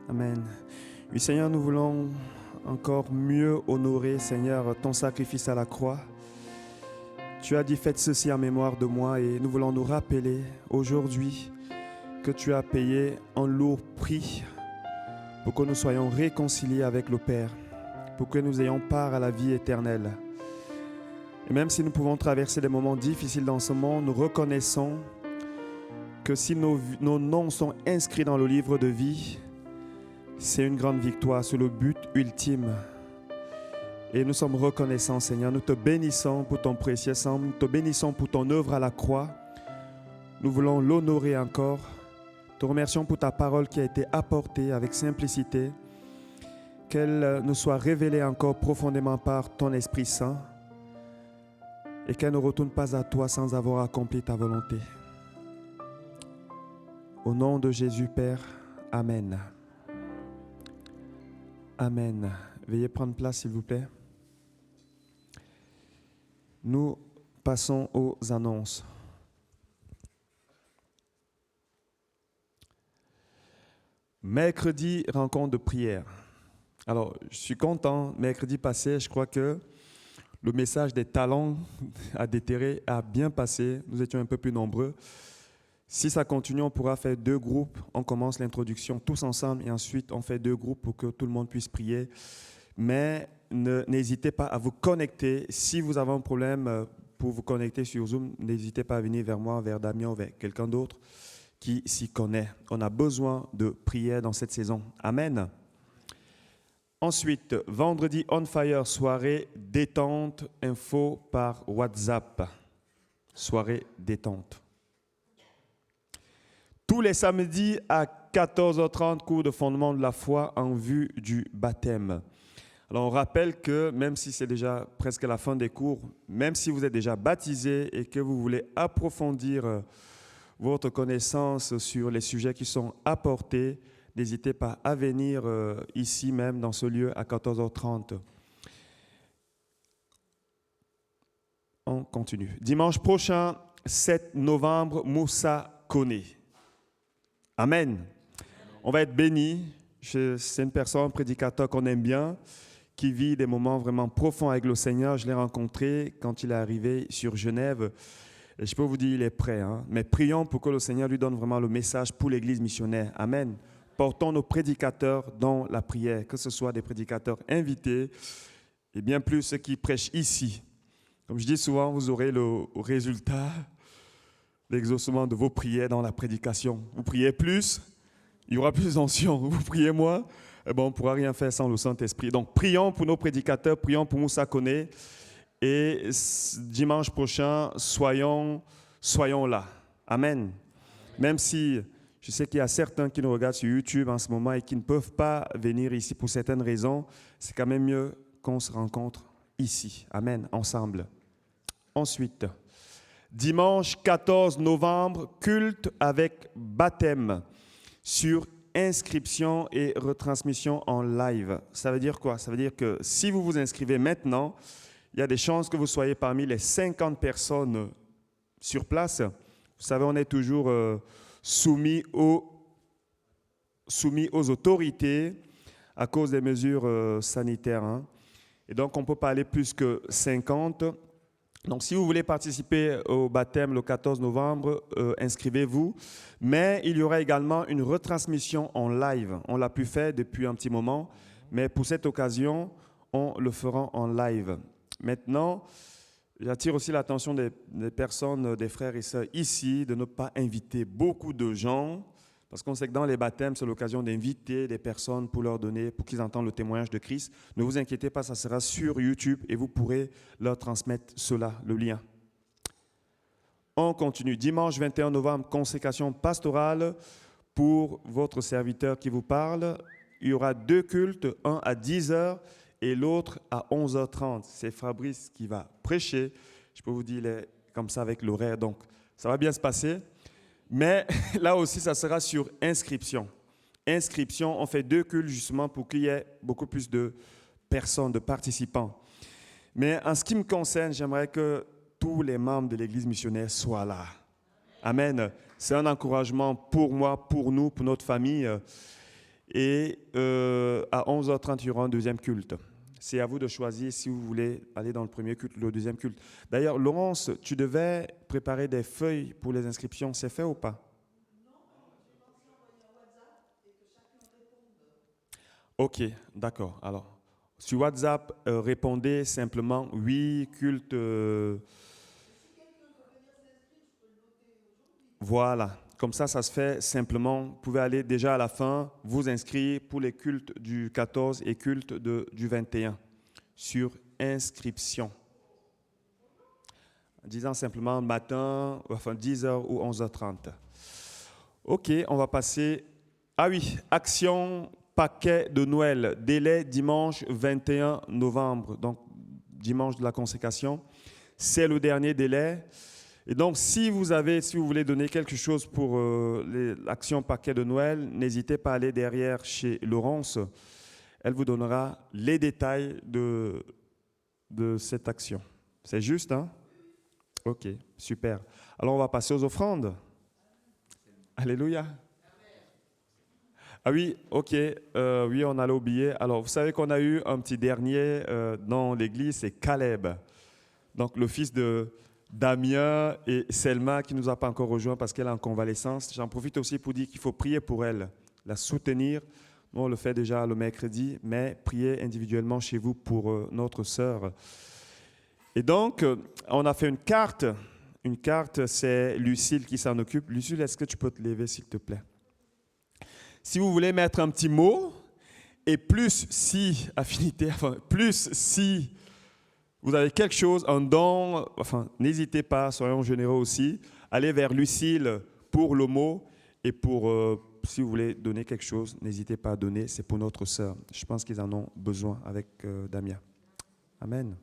[SPEAKER 1] Amen. Oui, Seigneur, nous voulons encore mieux honorer, Seigneur, ton sacrifice à la croix. Tu as dit, faites ceci en mémoire de moi, et nous voulons nous rappeler aujourd'hui que tu as payé un lourd prix pour que nous soyons réconciliés avec le Père, pour que nous ayons part à la vie éternelle. Et même si nous pouvons traverser des moments difficiles dans ce monde, nous reconnaissons que si nos noms sont inscrits dans le livre de vie, c'est une grande victoire, c'est le but ultime. Et nous sommes reconnaissants, Seigneur. Nous te bénissons pour ton précieux sang, nous te bénissons pour ton œuvre à la croix. Nous voulons l'honorer encore. Te remercions pour ta parole qui a été apportée avec simplicité, qu'elle nous soit révélée encore profondément par ton Esprit Saint et qu'elle ne retourne pas à toi sans avoir accompli ta volonté. Au nom de Jésus, Père, Amen. Amen. Veuillez prendre place, s'il vous plaît. Nous passons aux annonces. Mercredi, rencontre de prière. Alors, je suis content. Mercredi passé, je crois que le message des talents à déterrer a bien passé. Nous étions un peu plus nombreux. Si ça continue, on pourra faire 2 groupes. On commence l'introduction tous ensemble et ensuite on fait 2 groupes pour que tout le monde puisse prier. Mais n'hésitez pas à vous connecter. Si vous avez un problème pour vous connecter sur Zoom, n'hésitez pas à venir vers moi, vers Damien ou vers quelqu'un d'autre qui s'y connaît. On a besoin de prière dans cette saison. Amen. Ensuite, vendredi On Fire, soirée détente, info par WhatsApp. Soirée détente. Tous les samedis à 14h30, cours de fondement de la foi en vue du baptême. Alors on rappelle que même si c'est déjà presque la fin des cours, même si vous êtes déjà baptisé et que vous voulez approfondir votre connaissance sur les sujets qui sont apportés, n'hésitez pas à venir ici même dans ce lieu à 14h30. On continue. Dimanche prochain, 7 novembre, Moussa Koné. Amen. On va être bénis. C'est une personne, un prédicateur qu'on aime bien, qui vit des moments vraiment profonds avec le Seigneur. Je l'ai rencontré quand il est arrivé sur Genève. Et je peux vous dire, il est prêt. Mais prions pour que le Seigneur lui donne vraiment le message pour l'Église missionnaire. Amen. Portons nos prédicateurs dans la prière, que ce soit des prédicateurs invités et bien plus ceux qui prêchent ici. Comme je dis souvent, vous aurez le résultat, l'exaucement de vos prières dans la prédication. Vous priez plus, il y aura plus d'onction. Vous priez moins, on ne pourra rien faire sans le Saint-Esprit. Donc, prions pour nos prédicateurs, prions pour Moussa Koné. Et dimanche prochain, soyons là. Amen. Même si je sais qu'il y a certains qui nous regardent sur YouTube en ce moment et qui ne peuvent pas venir ici pour certaines raisons, c'est quand même mieux qu'on se rencontre ici. Amen. Ensemble. Ensuite, dimanche 14 novembre, culte avec baptême sur inscription et retransmission en live. Ça veut dire quoi? Ça veut dire que si vous vous inscrivez maintenant, il y a des chances que vous soyez parmi les 50 personnes sur place. Vous savez, on est toujours soumis aux autorités à cause des mesures sanitaires. Et donc, on ne peut pas aller plus que 50. Donc, si vous voulez participer au baptême le 14 novembre, inscrivez-vous. Mais il y aura également une retransmission en live. On l'a pu faire depuis un petit moment, mais pour cette occasion, on le fera en live. Maintenant, j'attire aussi l'attention des personnes, des frères et sœurs ici, de ne pas inviter beaucoup de gens, parce qu'on sait que dans les baptêmes, c'est l'occasion d'inviter des personnes pour leur donner, pour qu'ils entendent le témoignage de Christ. Ne vous inquiétez pas, ça sera sur YouTube et vous pourrez leur transmettre cela, le lien. On continue. Dimanche 21 novembre, consécration pastorale pour votre serviteur qui vous parle. Il y aura 2 cultes, un à 10h et l'autre à 11h30. C'est Fabrice qui va prêcher. Je peux vous dire, il est comme ça avec l'horaire, donc ça va bien se passer. Mais là aussi, ça sera sur inscription. Inscription, on fait 2 cultes justement pour qu'il y ait beaucoup plus de personnes, de participants. Mais en ce qui me concerne, j'aimerais que tous les membres de l'Église missionnaire soient là. Amen. C'est un encouragement pour moi, pour nous, pour notre famille. Et à 11h30, il y aura un deuxième culte. C'est à vous de choisir si vous voulez aller dans le premier culte ou le deuxième culte. D'ailleurs, Laurence, tu devais préparer des feuilles pour les inscriptions. C'est fait ou pas? Ok, d'accord. Alors, sur WhatsApp, répondez simplement oui, culte. Voilà. Comme ça se fait simplement. Vous pouvez aller déjà à la fin, vous inscrire pour les cultes du 14 et culte du 21 sur inscription. En disant simplement matin, enfin 10h ou 11h30. Ok, on va passer. Ah oui, action paquet de Noël, délai dimanche 21 novembre, donc dimanche de la consécration. C'est le dernier délai. Et donc, si vous voulez donner quelque chose pour l'action paquet de Noël, n'hésitez pas à aller derrière chez Laurence. Elle vous donnera les détails de cette action. C'est juste, hein? Ok, super. Alors, on va passer aux offrandes. Alléluia. Ah oui, ok. Oui, on allait oublier. Alors, vous savez qu'on a eu un petit dernier dans l'église, c'est Caleb. Donc, le fils de Damien et Selma qui ne nous a pas encore rejoint parce qu'elle est en convalescence. J'en profite aussi pour dire qu'il faut prier pour elle, la soutenir. Nous, on le fait déjà le mercredi, mais priez individuellement chez vous pour notre sœur. Et donc, on a fait une carte. Une carte, c'est Lucille qui s'en occupe. Lucille, est-ce que tu peux te lever, s'il te plaît? Si vous voulez mettre un petit mot, et plus si, affinité, enfin, plus si vous avez quelque chose, un don, enfin, n'hésitez pas, soyons généreux aussi. Allez vers Lucille pour le mot et pour, si vous voulez donner quelque chose, n'hésitez pas à donner, c'est pour notre sœur. Je pense qu'ils en ont besoin avec Damien. Amen.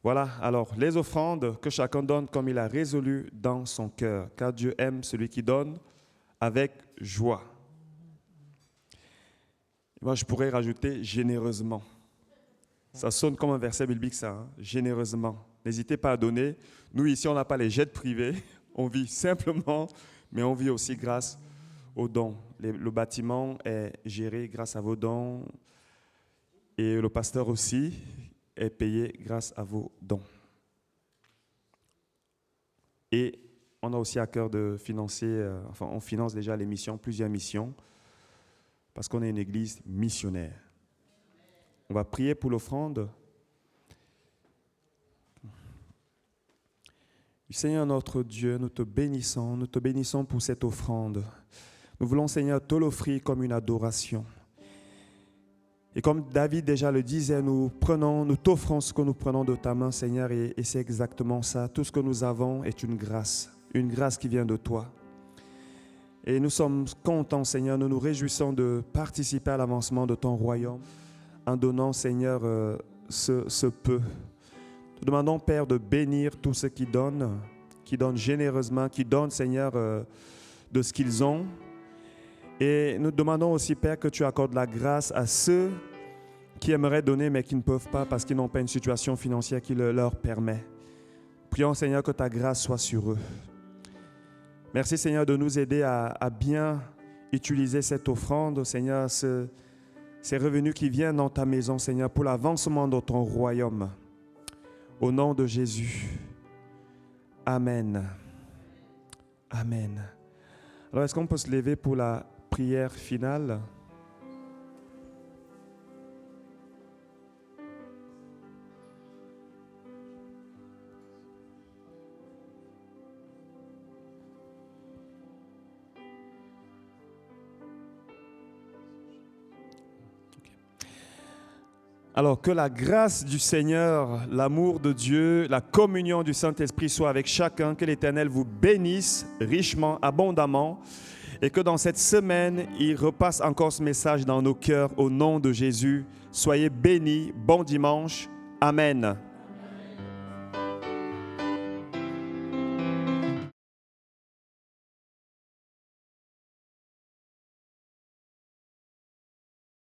[SPEAKER 1] Voilà, alors les offrandes, que chacun donne comme il a résolu dans son cœur, car Dieu aime celui qui donne avec joie. Moi, je pourrais rajouter généreusement. Ça sonne comme un verset biblique, ça, hein? Généreusement. N'hésitez pas à donner. Nous, ici, on n'a pas les jets privés. On vit simplement, mais on vit aussi grâce aux dons. Le bâtiment est géré grâce à vos dons. Et le pasteur aussi est payé grâce à vos dons. Et on a aussi à cœur de financer, on finance déjà les missions, plusieurs missions, parce qu'on est une église missionnaire. On va prier pour l'offrande. Seigneur notre Dieu, nous te bénissons pour cette offrande. Nous voulons, Seigneur, te l'offrir comme une adoration. Et comme David déjà le disait, nous t'offrons ce que nous prenons de ta main, Seigneur, et c'est exactement ça. Tout ce que nous avons est une grâce qui vient de toi. Et nous sommes contents, Seigneur, nous nous réjouissons de participer à l'avancement de ton royaume en donnant, Seigneur, ce peu. Nous demandons, Père, de bénir tous ceux qui donnent généreusement, qui donnent, Seigneur, de ce qu'ils ont. Et nous demandons aussi, Père, que tu accordes la grâce à ceux qui aimeraient donner mais qui ne peuvent pas parce qu'ils n'ont pas une situation financière qui le leur permet. Prions, Seigneur, que ta grâce soit sur eux. Merci, Seigneur, de nous aider à bien utiliser cette offrande, Seigneur, ces revenus qui viennent dans ta maison, Seigneur, pour l'avancement de ton royaume. Au nom de Jésus. Amen. Amen. Alors, est-ce qu'on peut se lever pour la prière finale? Alors, que la grâce du Seigneur, l'amour de Dieu, la communion du Saint-Esprit soit avec chacun, que l'Éternel vous bénisse richement, abondamment, et que dans cette semaine, il repasse encore ce message dans nos cœurs au nom de Jésus. Soyez bénis, bon dimanche. Amen.